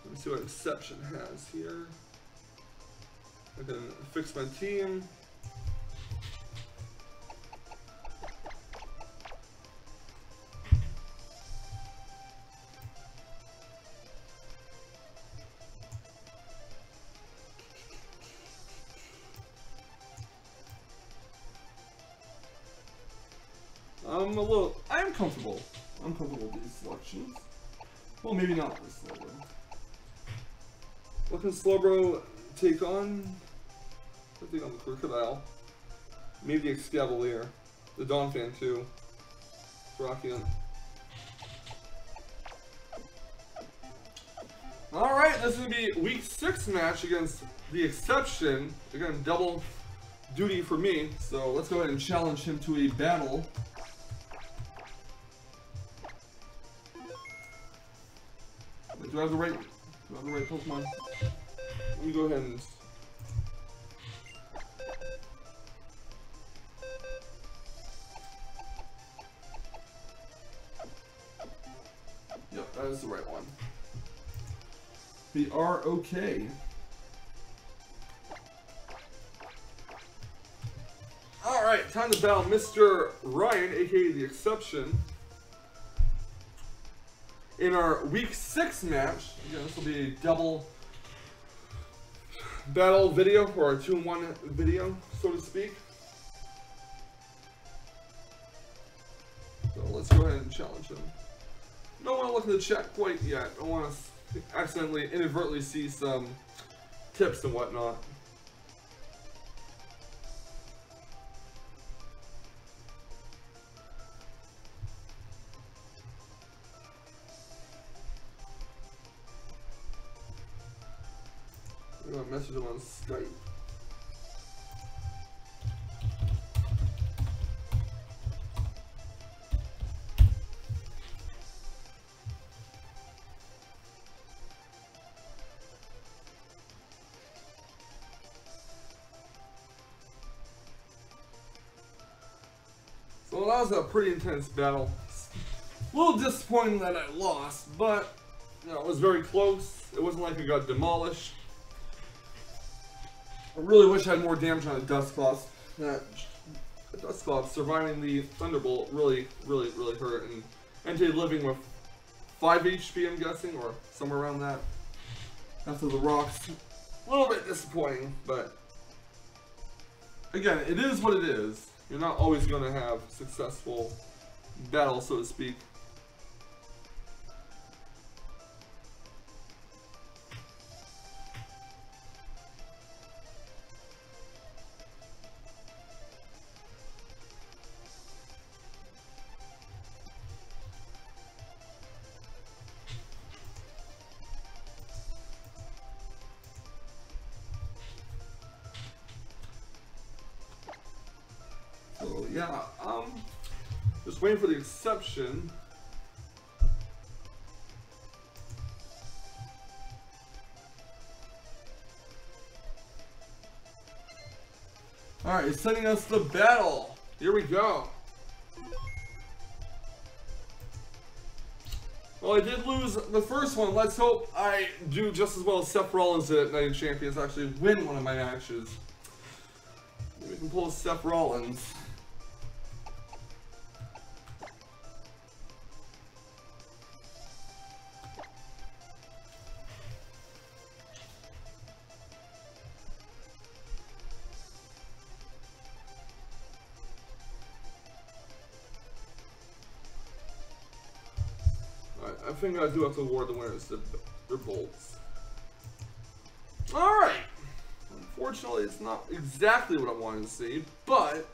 Let me see what exception has here. I can fix my team. I'm comfortable. I'm comfortable with these selections. Well, maybe not this Slowbro. What can Slowbro take on? I think on the Crocodile. Maybe the Excavalier. The Donphan too. Rockian. Alright, this is going to be week 6 match against the Exception. Again, double duty for me. So let's go ahead and challenge him to a battle. Do I have the right Pokemon? Let me go ahead and... Yep, that is the right one. We are okay. Alright, time to battle Mr. Ryan, aka The Exception. In our week 6 match, again, this will be a double battle video, or a 2-in-1 video, so to speak. So let's go ahead and challenge him. Don't want to look at the chat quite yet. I want to accidentally, inadvertently see some tips and whatnot. I'm gonna message him on Skype. So that was a pretty intense battle. A little disappointing that I lost, but you know, it was very close. It wasn't like I got demolished. I really wish I had more damage on the Dustclops. That Dustclops surviving the Thunderbolt really hurt. And NPA living with 5 HP, I'm guessing, or somewhere around that. After the rocks. A little bit disappointing, but again, it is what it is. you're not always going to have successful battles, so to speak. So yeah, just waiting for the exception. Alright, he's sending us the battle. Here we go. Well, I did lose the first one. Let's hope I do just as well as Seth Rollins did at Night of Champions, actually win one of my matches. Maybe we can pull Seth Rollins. I think I do have to award the winners their bolts. Alright! Unfortunately, it's not exactly what I wanted to see, but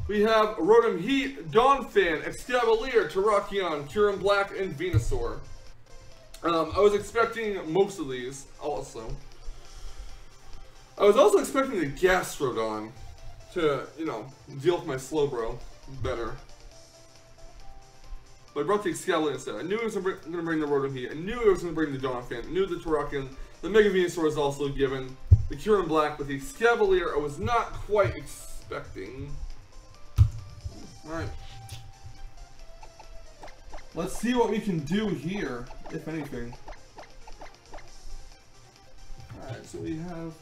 we have Rotom Heat, Dawnfan, Excavalier, Terrakion, Kieran Black, and Venusaur. I was expecting most of these also. I was also expecting the Gastrodon to, you know, deal with my Slowbro better. But I brought the Excavalier instead. I knew it was going to bring the Rotom Heat. I knew it was going to bring the Dawnfan. I knew the Terrakion. The Mega Venusaur was also given. The Kieran Black, but the Excavalier I was not quite expecting. Alright. Let's see what we can do here, if anything. Alright, so we have...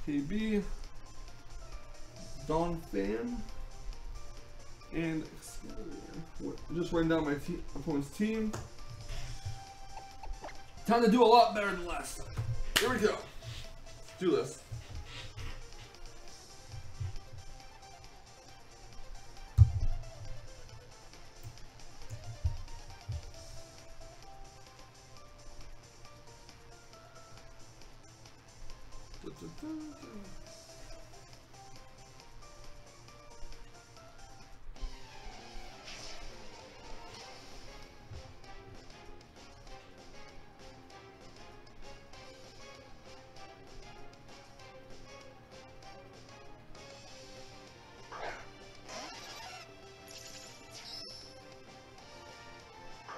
KB, Dawnfan, and Excavalier. Just writing down my opponent's team. Time to do a lot better than last time. Here we go. Let's do this.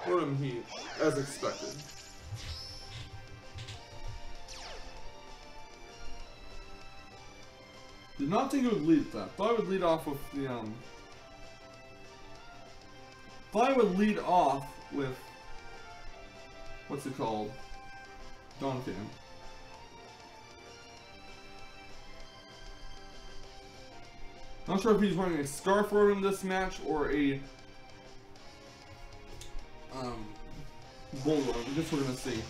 Rotom Heat, as expected. Did not think it would lead that. Thought it would lead off with the Thought it would lead off with what's it called? Dawnfan. Not sure if he's running a Scarf Rotom this match or a Bull Rotom. I guess we're gonna see. It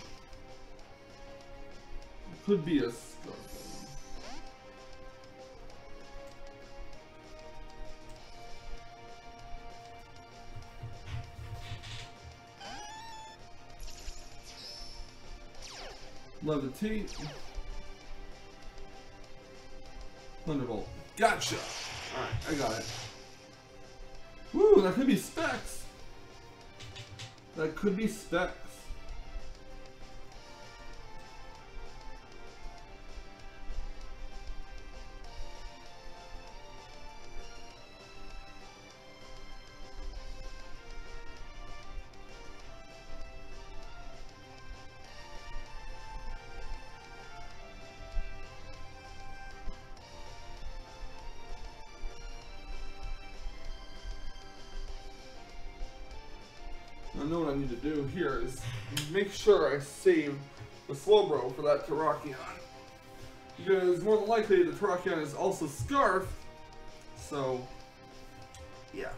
could be a Scarf Rotom. Levitate. Thunderbolt. Gotcha! Alright, I got it. Woo, that could be Specs. That could be Specs. I know what I need to do here is make sure I save the Slowbro for that Terrakion. Because more than likely the Terrakion is also Scarf, so yeah.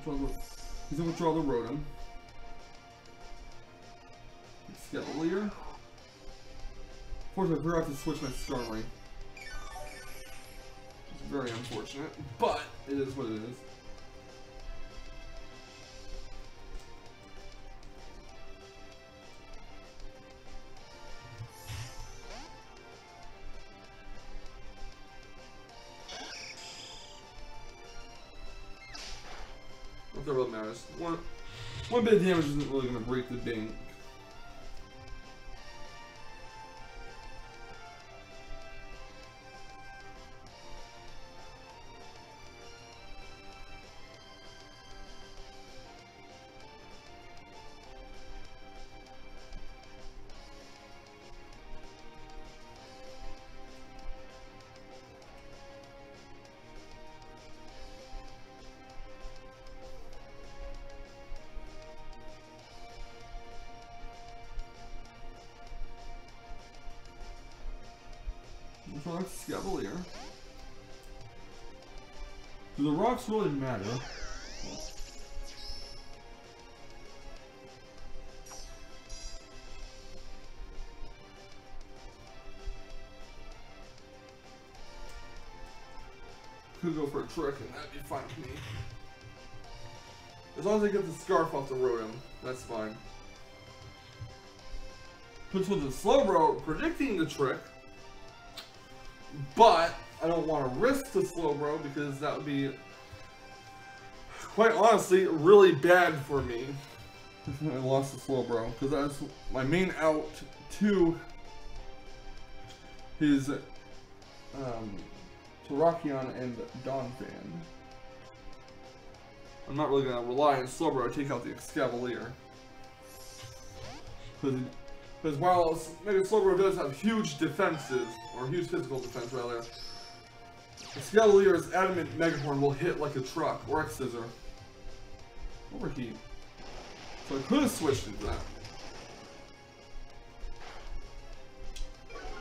He's gonna withdraw the Rotom. Escavalier. Unfortunately, I forgot to switch my Starmie. It's very unfortunate, but it is what it is. Not that really matters. One bit of damage isn't really going to break the bank. Escavalier. Do the rocks really matter? Could go for a trick and that'd be fine with me. As long as I get the scarf off the Rotom, that's fine. Puts with the Slowbro predicting the trick. But I don't want to risk the Slowbro because that would be, quite honestly, really bad for me if I lost the Slowbro, because that's my main out to his Terrakion and Donphan. I'm not really going to rely on Slowbro to take out the Escavalier. Because while maybe Slowbro does have huge defenses, or huge physical defense rather, Escavalier's Adamant Megahorn will hit like a truck, or a scissor. Overheat. So I could have switched into that.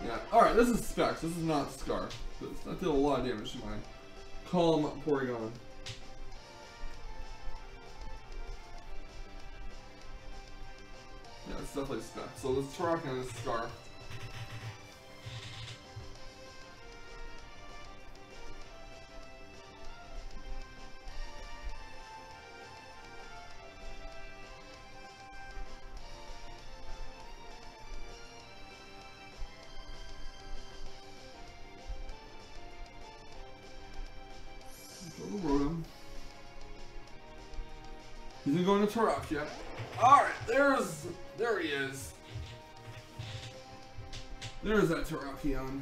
Yeah, alright, this is Specs, this is not Scarf. That did a lot of damage to my Calm Porygon. Yeah, it's definitely Specs. So let's try on this Scarf. He's gonna go into Terrakion. Alright, there he is. There's that Terrakion.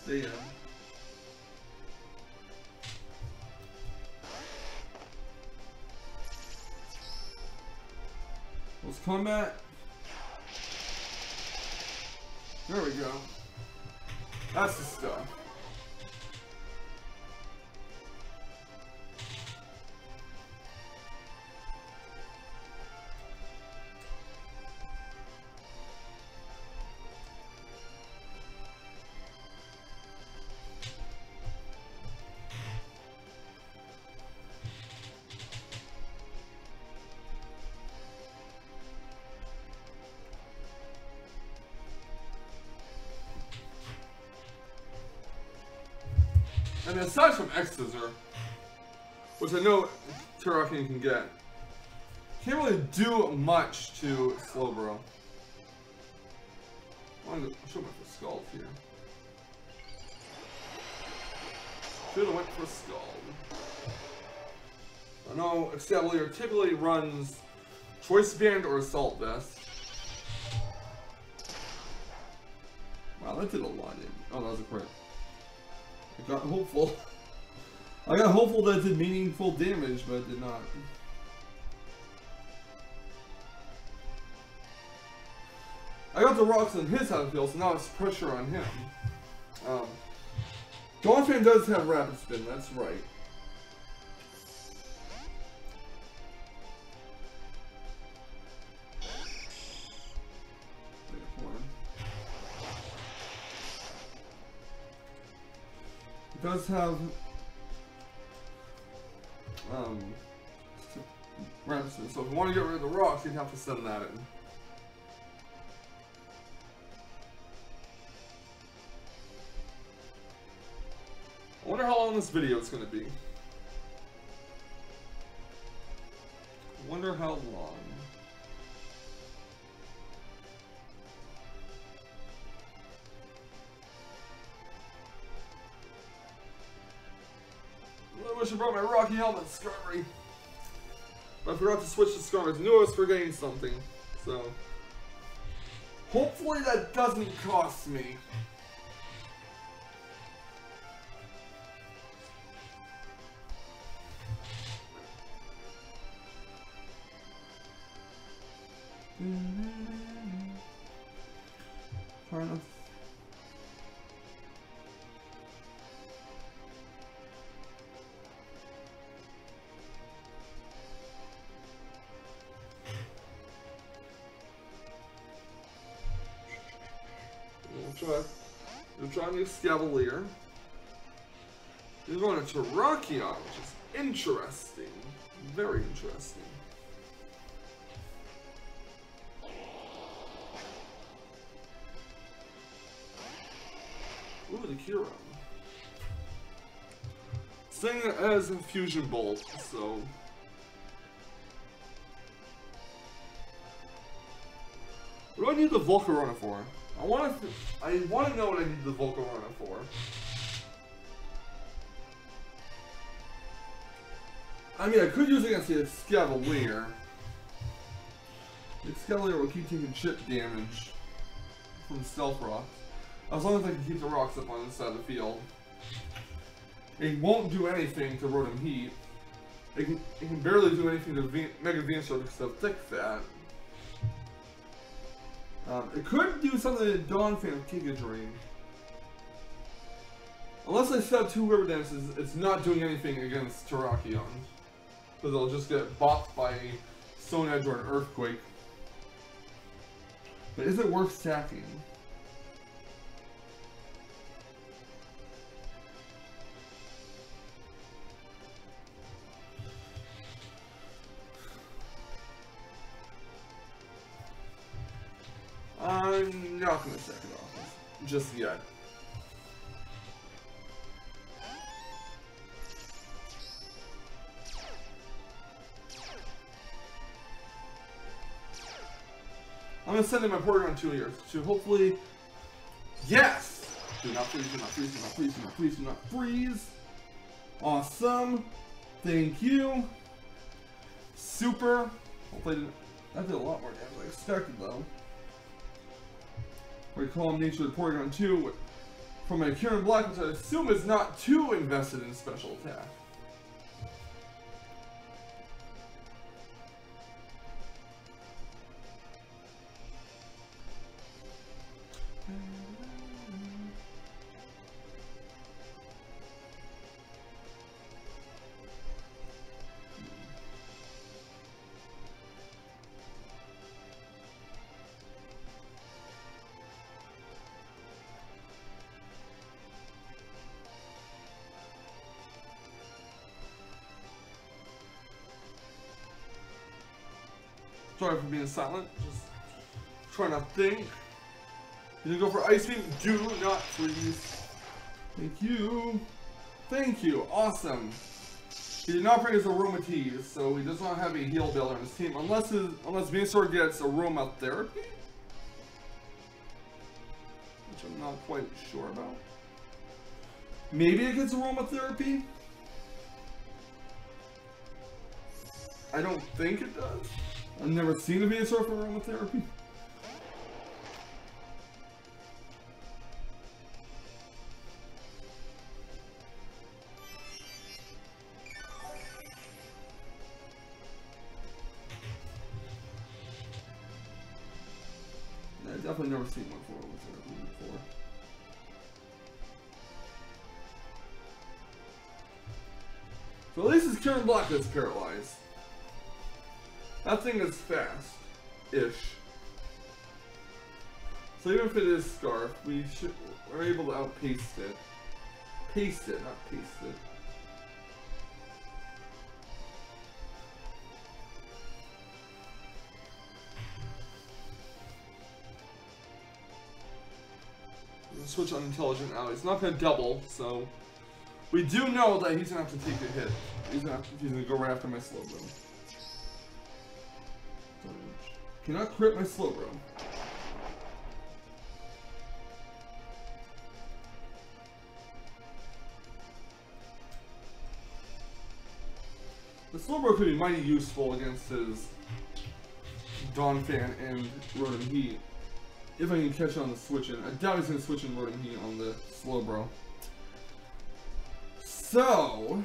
Stay in. Let's combat. There we go. That's the stuff. And aside from X-Scissor, which I know Terrakion can get, can't really do much to Slowbro. I wanted to show my Scald here. Should have went for Scald. I know Escavalier typically runs Choice Band or Assault Vest. Wow, that did a lot. Oh, that was a crit. I got hopeful. I got hopeful that it did meaningful damage, but it did not. I got the rocks on his side of the field, so now it's pressure on him. Donphan does have Rapid Spin, that's right. does have Remsen, so if you want to get rid of the rocks, you'd have to send that in. I wonder how long this video is going to be. I wonder how long. I wish I brought my Rocky helmet, Skarmory. But I forgot to switch to Skarmory. I knew I was forgetting something. So, hopefully that doesn't cost me. Fair enough. We'll try new Scavalier. We're going to Terrakion, which is interesting. Very interesting. Ooh, the Kira. This thing has a Fusion Bolt, so... What do I need the Volcarona for? I want to know what I need the Volcarona for. I mean, I could use it against the Scavalier. The Scavalier will keep taking chip damage from Stealth Rocks. As long as I can keep the rocks up on this side of the field. It won't do anything to Rotom Heat. It can barely do anything to Mega Venusaur because of Thick Fat. It could do something to Donphan Giga Drain. Unless I set up 2 River Dances, it's not doing anything against Terrakion. Because it'll just get bopped by a Stone Edge or an Earthquake. But is it worth stacking? I'm not going to sack it off just yet. I'm going to send in my Porygon 2 years to hopefully... Yes! Do not freeze, do not freeze, do not freeze, do not freeze, do not freeze. Awesome. Thank you. Super. Hopefully that did a lot more damage than I expected though. Recall Nature of Porygon 2 from a Kieran Black, which I assume is not too invested in special attack. Sorry for being silent, just trying to think. Did you go for Ice Beam? Do not freeze. Thank you. Thank you. Awesome. He did not bring his Aromatisse, so he does not have a Heal Builder on his team, unless Venusaur gets Aromatherapy? Which I'm not quite sure about. Maybe it gets Aromatherapy? I don't think it does. I've never seen a Venusaur for Aromatherapy. I've definitely never seen one for Aromatherapy before. So at least his Kieran Black is paralyzed. That thing is fast-ish. So even if it is Scarf, we're able to outpace it. paste it, not paste it. Switch on intelligent now. He's not gonna double, so we do know that he's gonna have to take a hit. He's gonna go right after my slow bro. Cannot crit my slow bro. The slow bro could be mighty useful against his Dawn Fan and Rotom Heat. If I can catch on the switch in. I doubt he's going to switch in Rotom Heat on the slow bro. So...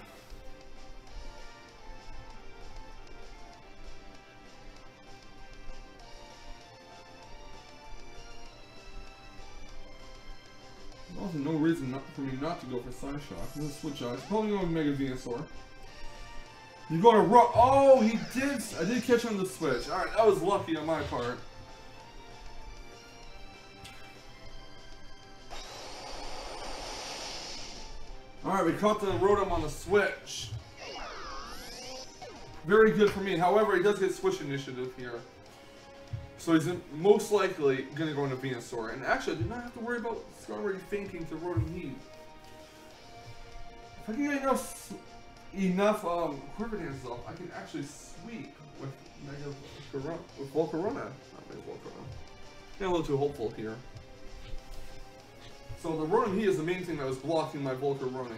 there's also no reason for me not to go for Psy Shock. I'm going to switch out. He's probably going to Mega Venusaur. You're going to run. Oh, he did. I did catch on the switch. Alright, that was lucky on my part. Alright, we caught the Rotom on the switch. Very good for me. However, he does get switch initiative here. So he's most likely going to go into Venusaur. And actually, I do not have to worry about Skarmory fainting to Rotom Heat. If I can get enough Quiver Dance off, I can actually sweep with Volcarona. Not Mega Volcarona. Getting a little too hopeful here. So the Rotom Heat is the main thing that was blocking my Volcarona.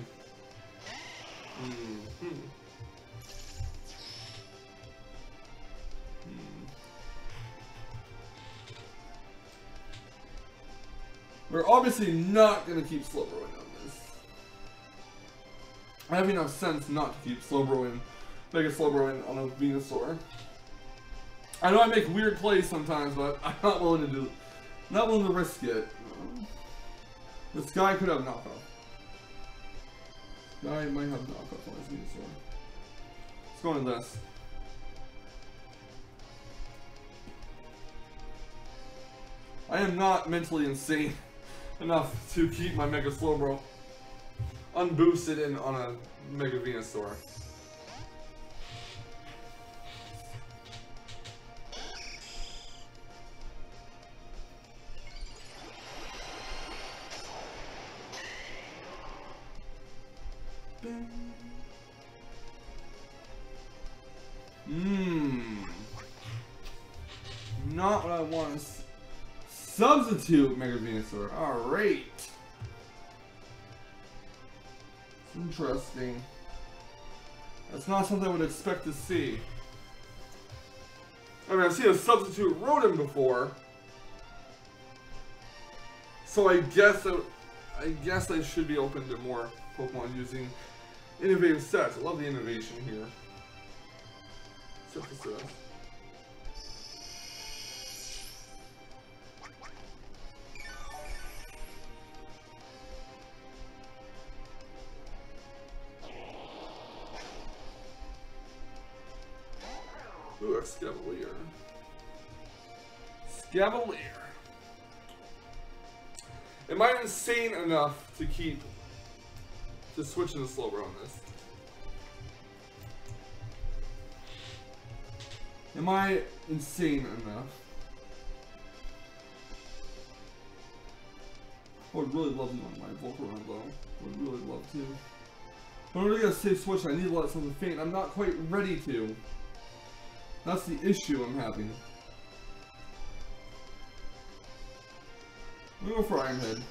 We're obviously not going to keep Slowbro on this. I have enough sense not to keep Slowbro Mega Slowbro on a Venusaur. I know I make weird plays sometimes, but I'm not willing to risk it. This guy could have knockoff. Guy might have knockoff on his Venusaur. Let's go into this. I am not mentally insane enough to keep my Mega Slowbro unboosted in on a Mega Venusaur. Not what I want to substitute Mega Venusaur. Alright. Interesting. That's not something I would expect to see. I mean, I've seen a substitute Rotom before. So I guess I should be open to more Pokemon using innovative sets. I love the innovation here. Synthesis. Ooh, a Scavalier. Scavalier. Am I insane enough to switch into Slowbro on this? Am I insane enough? I would really love to on my Volcarona though. I would really love to. But I'm really gonna save switch. I need to let something faint. I'm not quite ready to. That's the issue I'm having. I'm gonna go for Iron Head.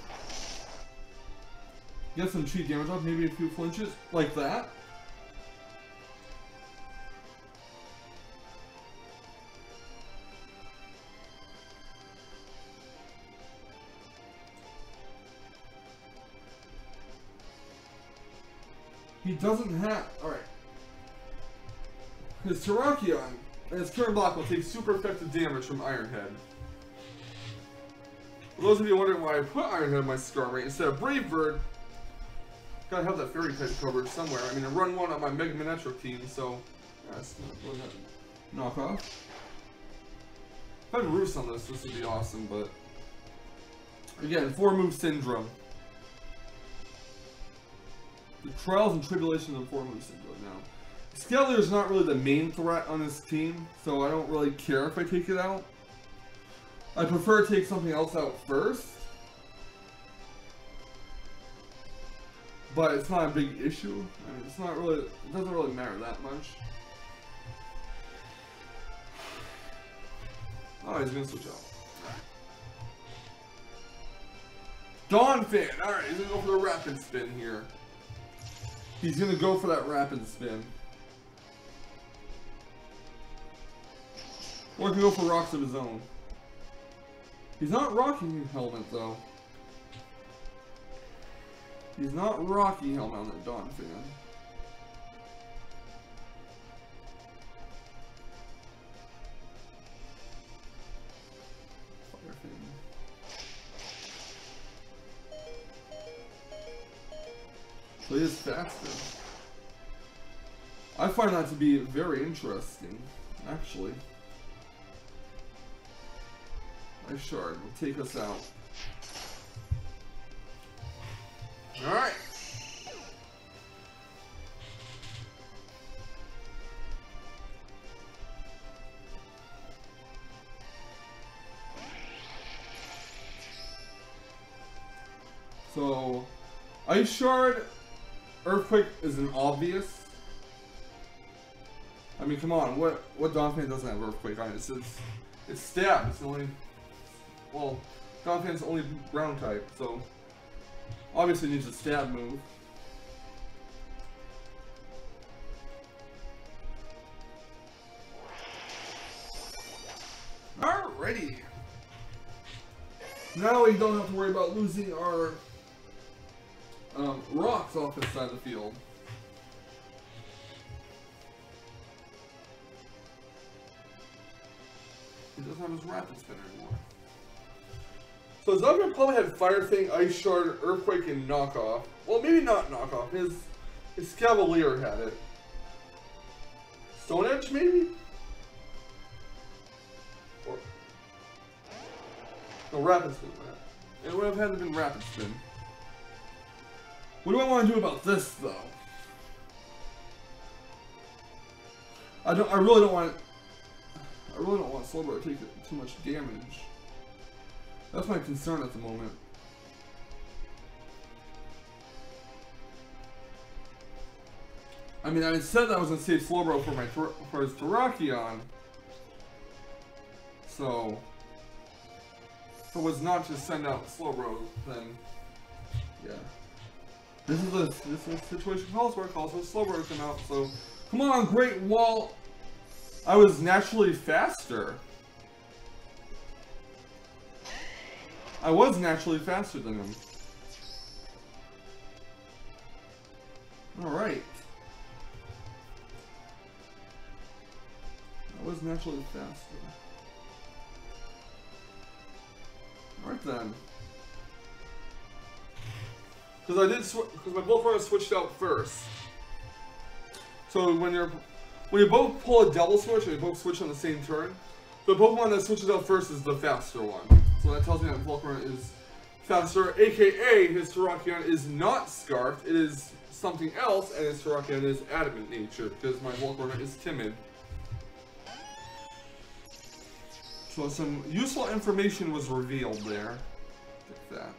Get some cheap damage off, maybe a few flinches, like that. He doesn't have... Alright. His Terrakion and his current block will take super effective damage from Iron Head. For those of you wondering why I put Iron Head on my Skarmory instead of Brave Bird, gotta have that Fairy type coverage somewhere. I mean, I run one on my Mega Manectric team, so that's not knockoff. If I had Roost on this would be awesome, but again, 4-move syndrome. the trials and tribulations of Form Lucid right now. Scalar is not really the main threat on this team, so I don't really care if I take it out. I prefer to take something else out first. But it's not a big issue. I mean, it's not really, it doesn't really matter that much. Oh, he's gonna switch out. Donphan! Alright, he's gonna go for the rapid spin here. He's gonna go for that rapid spin. Or he can go for rocks of his own. He's not rocking helmet though. He's not Rocky helmet on that Donphan. Fire Fan. So he is faster. I find that to be very interesting, actually. Ice Shard will take us out. Alright. So, Ice Shard, Earthquake is an obvious. I mean, come on, what Donphan doesn't have Earthquake on it? It's Stab. It's the only, well, Donphan's only ground type, so obviously needs a stab move. Alrighty. Now we don't have to worry about losing our rocks off this side of the field. He doesn't have his rapid spin anymore. So Zugger probably had Fire Thing, Ice Shard, Earthquake, and Knockoff. Well, maybe not Knockoff. His Cavalier had it. Stone Edge, maybe? Or no, Rapid Spin. It would have had to been Rapid Spin. What do I want to do about this, though? I really don't want Slowbro to take too much damage. That's my concern at the moment. I mean, I said that I was going to save Slowbro for his Terrakion. So, if it was not to send out Slowbro, then yeah. This is a situation calls for Slowbro to come out. So, come on, Great Wall. I was naturally faster. I was naturally faster than him. Alright. I was naturally faster. Alright then. Because my both runners switched out first. So when you both pull a double switch and you both switch on the same turn, the Pokemon that switches out first is the faster one. So that tells me that Volcarona is faster, aka his Terrakion is not Scarfed, it is something else, and his Terrakion is Adamant nature, because my Volcarona is timid. So some useful information was revealed there. Take that.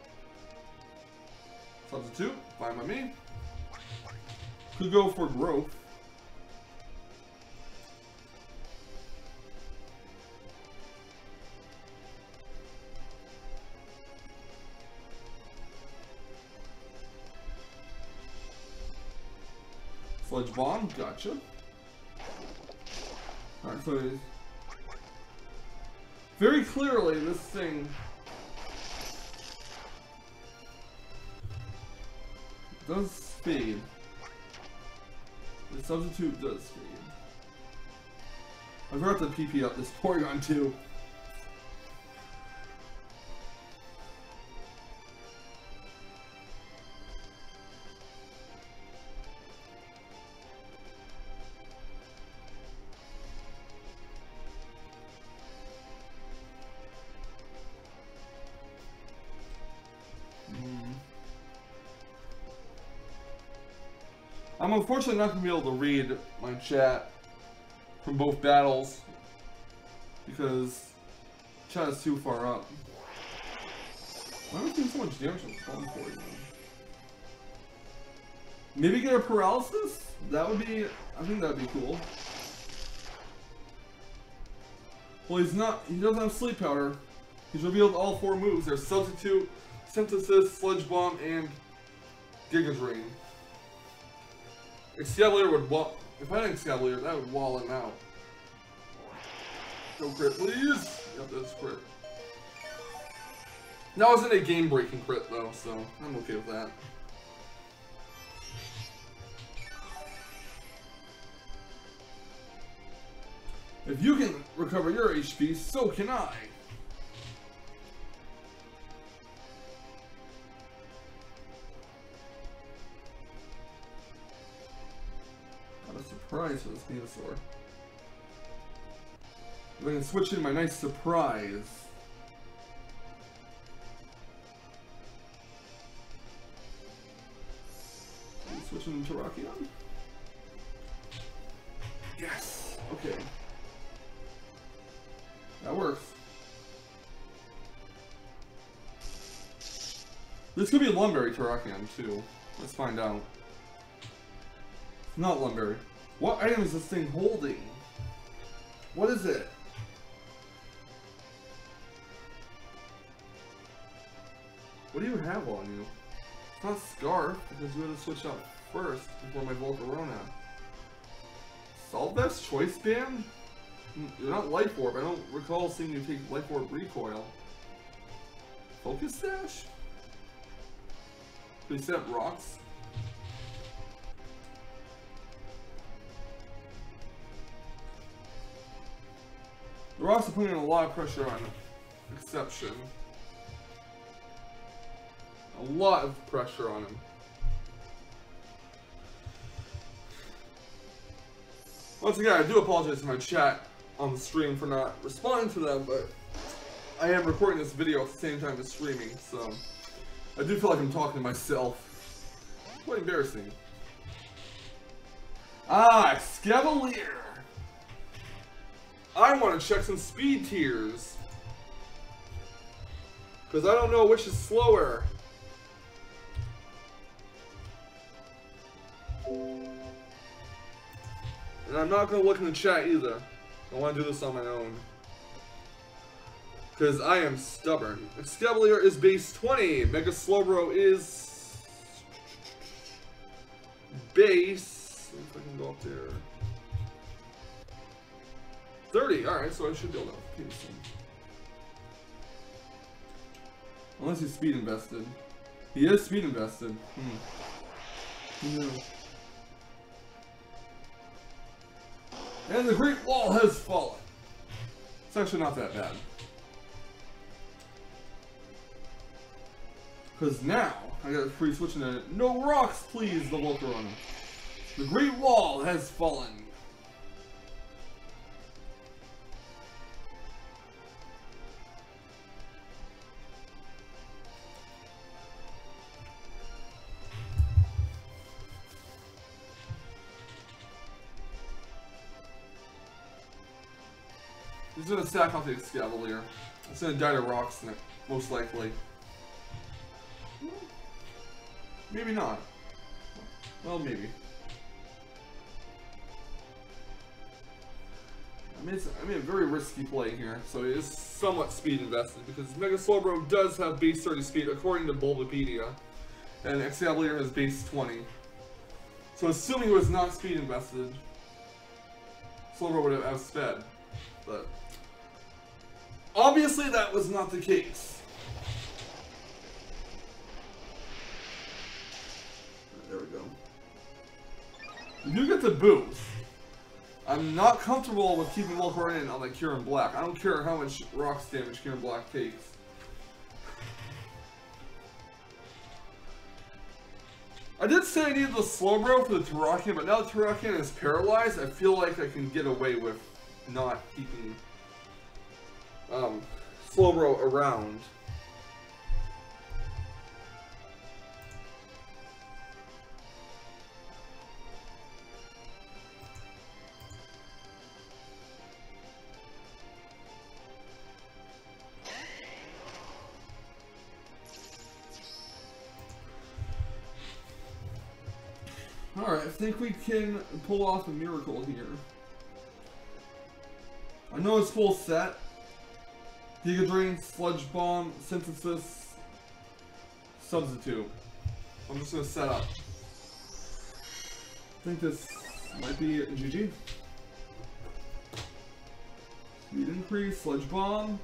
Substitute, fine by me. Could go for growth. Sludge Bomb, gotcha. Alright, so very clearly this thing does speed. The substitute does speed. I forgot to PP up this Porygon too. I'm unfortunately not going to be able to read my chat from both battles because chat is too far up. Why am I doing so much damage on the phone for you? Maybe get a paralysis? That would be, I think that would be cool. Well, he doesn't have sleep powder. He's revealed all 4 moves. There's Substitute, Synthesis, Sludge Bomb, and Giga Drain. Excavalier would if I had an Excavalier, that would wall him out. Go crit, please! Yep, that's crit. That wasn't a game-breaking crit, though, so I'm okay with that. If you can recover your HP, so can I. Got a surprise for this Venusaur. I'm going to switch in my nice surprise. Switching into Terrakion. Yes! Okay. That works. This could be a Lumberry Terrakion too. Let's find out. It's not Lumberry. What item is this thing holding? What is it? What do you have on you? It's not Scarf, because you had to switch out first before my Volcarona. Solvest Choice Band? You're not Life Orb. I don't recall seeing you take Life Orb Recoil. Focus Sash? Can you set up rocks? The rocks are putting a lot of pressure on TheXception. A lot of pressure on him. Once again, I do apologize to my chat on the stream for not responding to them, but I am recording this video at the same time as streaming, so I do feel like I'm talking to myself. Quite embarrassing. Ah, Excavalier! I want to check some speed tiers. Because I don't know which is slower. And I'm not going to look in the chat either. I want to do this on my own. Because I am stubborn. Excavalier is base 20. Mega Slowbro is base. Let's see if I can go up there. 30. Alright, so I should be able to piece him. Unless he's speed invested. He is speed invested. No. And the Great Wall has fallen. It's actually not that bad. Because now, I got a free switch in it. No rocks, please, the Volcarona. The Great Wall has fallen. He's gonna sack off the Excavalier. It's gonna die to rocks, most likely. Maybe not. Well, maybe. I made a very risky play here, so it is somewhat speed invested, because Mega Slowbro does have base 30 speed, according to Bulbapedia, and Excavalier has base 20. So assuming it was not speed invested, Slowbro would have outsped, but obviously that was not the case. There we go. You get the boost. I'm not comfortable with keeping Volcarona in on like Kieran Black. I don't care how much rocks damage Kieran Black takes. I did say I needed the Slowbro for the Terrakion, but now the Terrakion is paralyzed, I feel like I can get away with not keeping Slowbro around. I think we can pull off a miracle here. I know it's full set. Giga Drain, Sludge Bomb, Synthesis, Substitute. I'm just gonna set up. I think this might be GG. Speed increase, Sludge Bomb.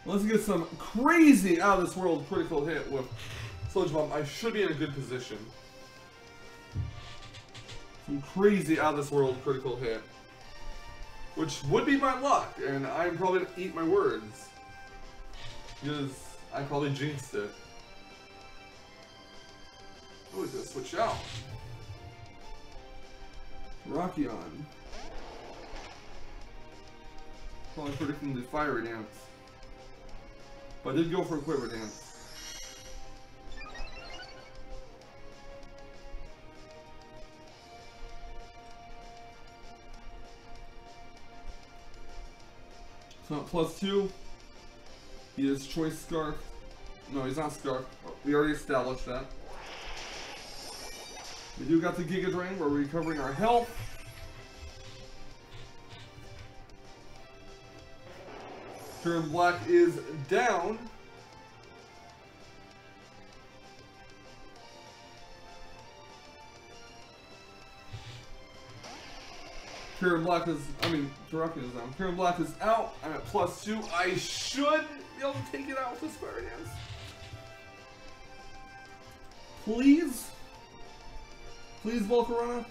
Let's get some crazy out of this world critical hit with Sludge Bomb. I should be in a good position. Some crazy out of this world critical hit. Which would be my luck, and I'm probably gonna eat my words. Because I probably jinxed it. Oh, he's gonna switch out. Rockion. Probably predicting the Fire Dance. But I did go for a Quiver Dance. So +2. He is Choice Scarf. No, he's not Scarf. We already established that. We do got the Giga Drain. We're recovering our health. Turn Black is down. Karen Black is, Draken is down. Karen Black is out. I'm at +2. I should be able to take it out with this Fire Dance. Please? Please, Volcarona?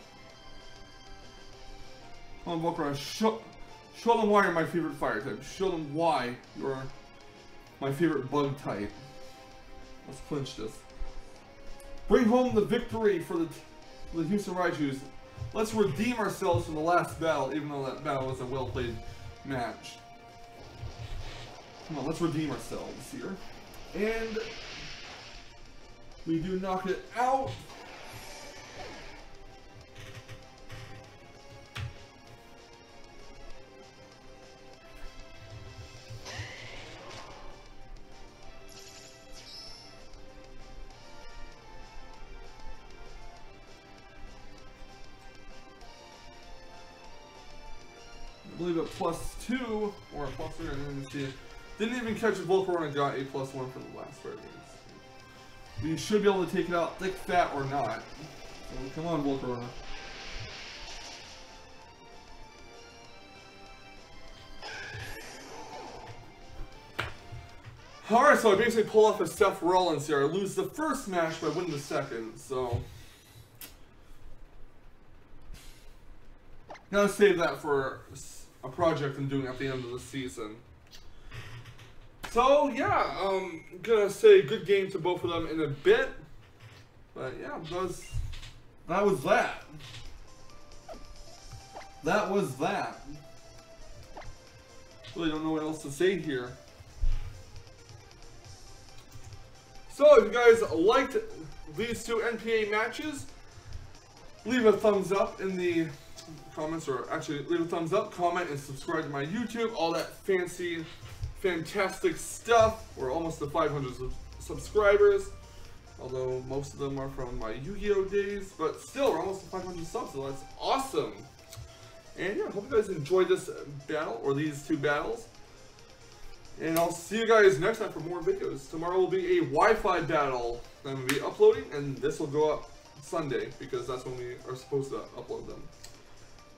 Come on, Volcarona. Show them why you're my favorite fire type. Show them why you're my favorite bug type. Let's clinch this. Bring home the victory for the Houston Raijus. Let's redeem ourselves from the last battle, even though that battle was a well-played match. Come on, let's redeem ourselves here. And we do knock it out. I believe a +2 or a +3. I didn't see it. Didn't even catch a Volcarona, got a +1 for the last Fire Dance. We should be able to take it out, thick, fat, or not. So come on, Volcarona. Alright, so I basically pull off a Seth Rollins here. I lose the first match, but I win the second, so. Gotta save that for a project I'm doing at the end of the season. So yeah, I'm gonna say good game to both of them in a bit. But yeah, that was that. That was that. Really don't know what else to say here. So if you guys liked these two NPA matches, leave a thumbs up in the comments, or actually leave a thumbs up, comment, and subscribe to my YouTube. All that fancy, fantastic stuff. We're almost to 500 subscribers, although most of them are from my Yu-Gi-Oh days, but still, we're almost to 500 subs, so that's awesome. And yeah, I hope you guys enjoyed this battle, or these two battles. And I'll see you guys next time for more videos. Tomorrow will be a Wi-Fi battle that I'm going to be uploading, and this will go up Sunday, because that's when we are supposed to upload them.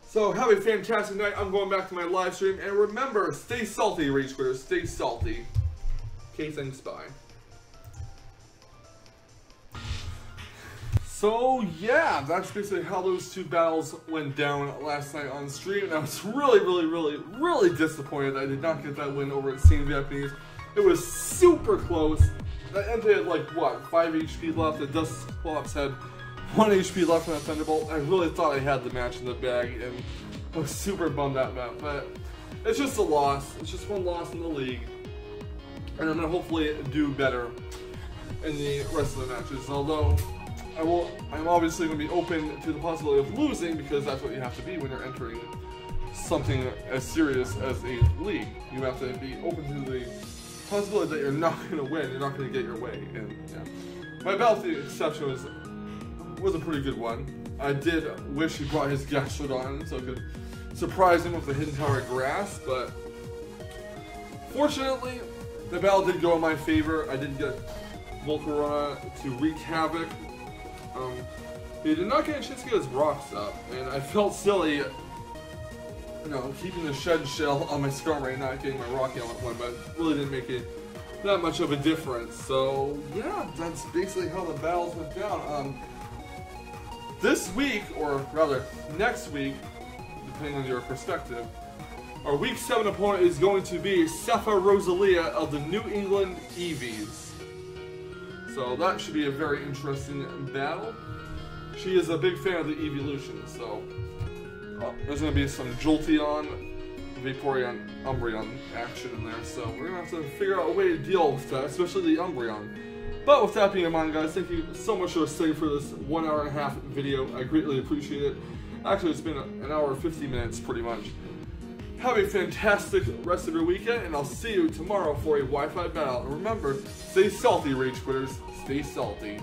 So, have a fantastic night. I'm going back to my live stream. And remember, stay salty, Rage Quitters. Stay salty. Okay, thanks, bye. So, yeah, that's basically how those two battles went down last night on stream. And I was really disappointed that I did not get that win over InsaneVampineze. It was super close. That ended at, like, what, 5 HP left. The Dusclops had 1 HP left from that Thunderbolt. I really thought I had the match in the bag, and I was super bummed out about it. But it's just a loss. It's just one loss in the league. And I'm going to hopefully do better in the rest of the matches. Although, I'm obviously going to be open to the possibility of losing, because that's what you have to be when you're entering something as serious as a league. You have to be open to the possibility that you're not going to win, you're not going to get your way. And yeah, my battle with TheXception was a pretty good one. I did wish he brought his Gastrodon on so I could surprise him with the hidden power grass, but fortunately, the battle did go in my favor. I did get Volcarona to wreak havoc. He did not get a chance to get his rocks up, and I felt silly, you know, keeping the shed shell on my Skarmory and not getting my rock element one, but it really didn't make it that much of a difference. So yeah, that's basically how the battles went down. This week, or rather next week, depending on your perspective, our Week 7 opponent is going to be Cepha Rosalia of the New England Eevees. So that should be a very interesting battle. She is a big fan of the Evolution, so there's going to be some Jolteon, Vaporeon, Umbreon action in there, so we're going to have to figure out a way to deal with that, especially the Umbreon. But with that being in mind, guys, thank you so much for staying for this 1 hour and a half video. I greatly appreciate it. Actually, it's been an hour and 50 minutes, pretty much. Have a fantastic rest of your weekend, and I'll see you tomorrow for a Wi-Fi battle. And remember, stay salty, Rage Quitters. Stay salty.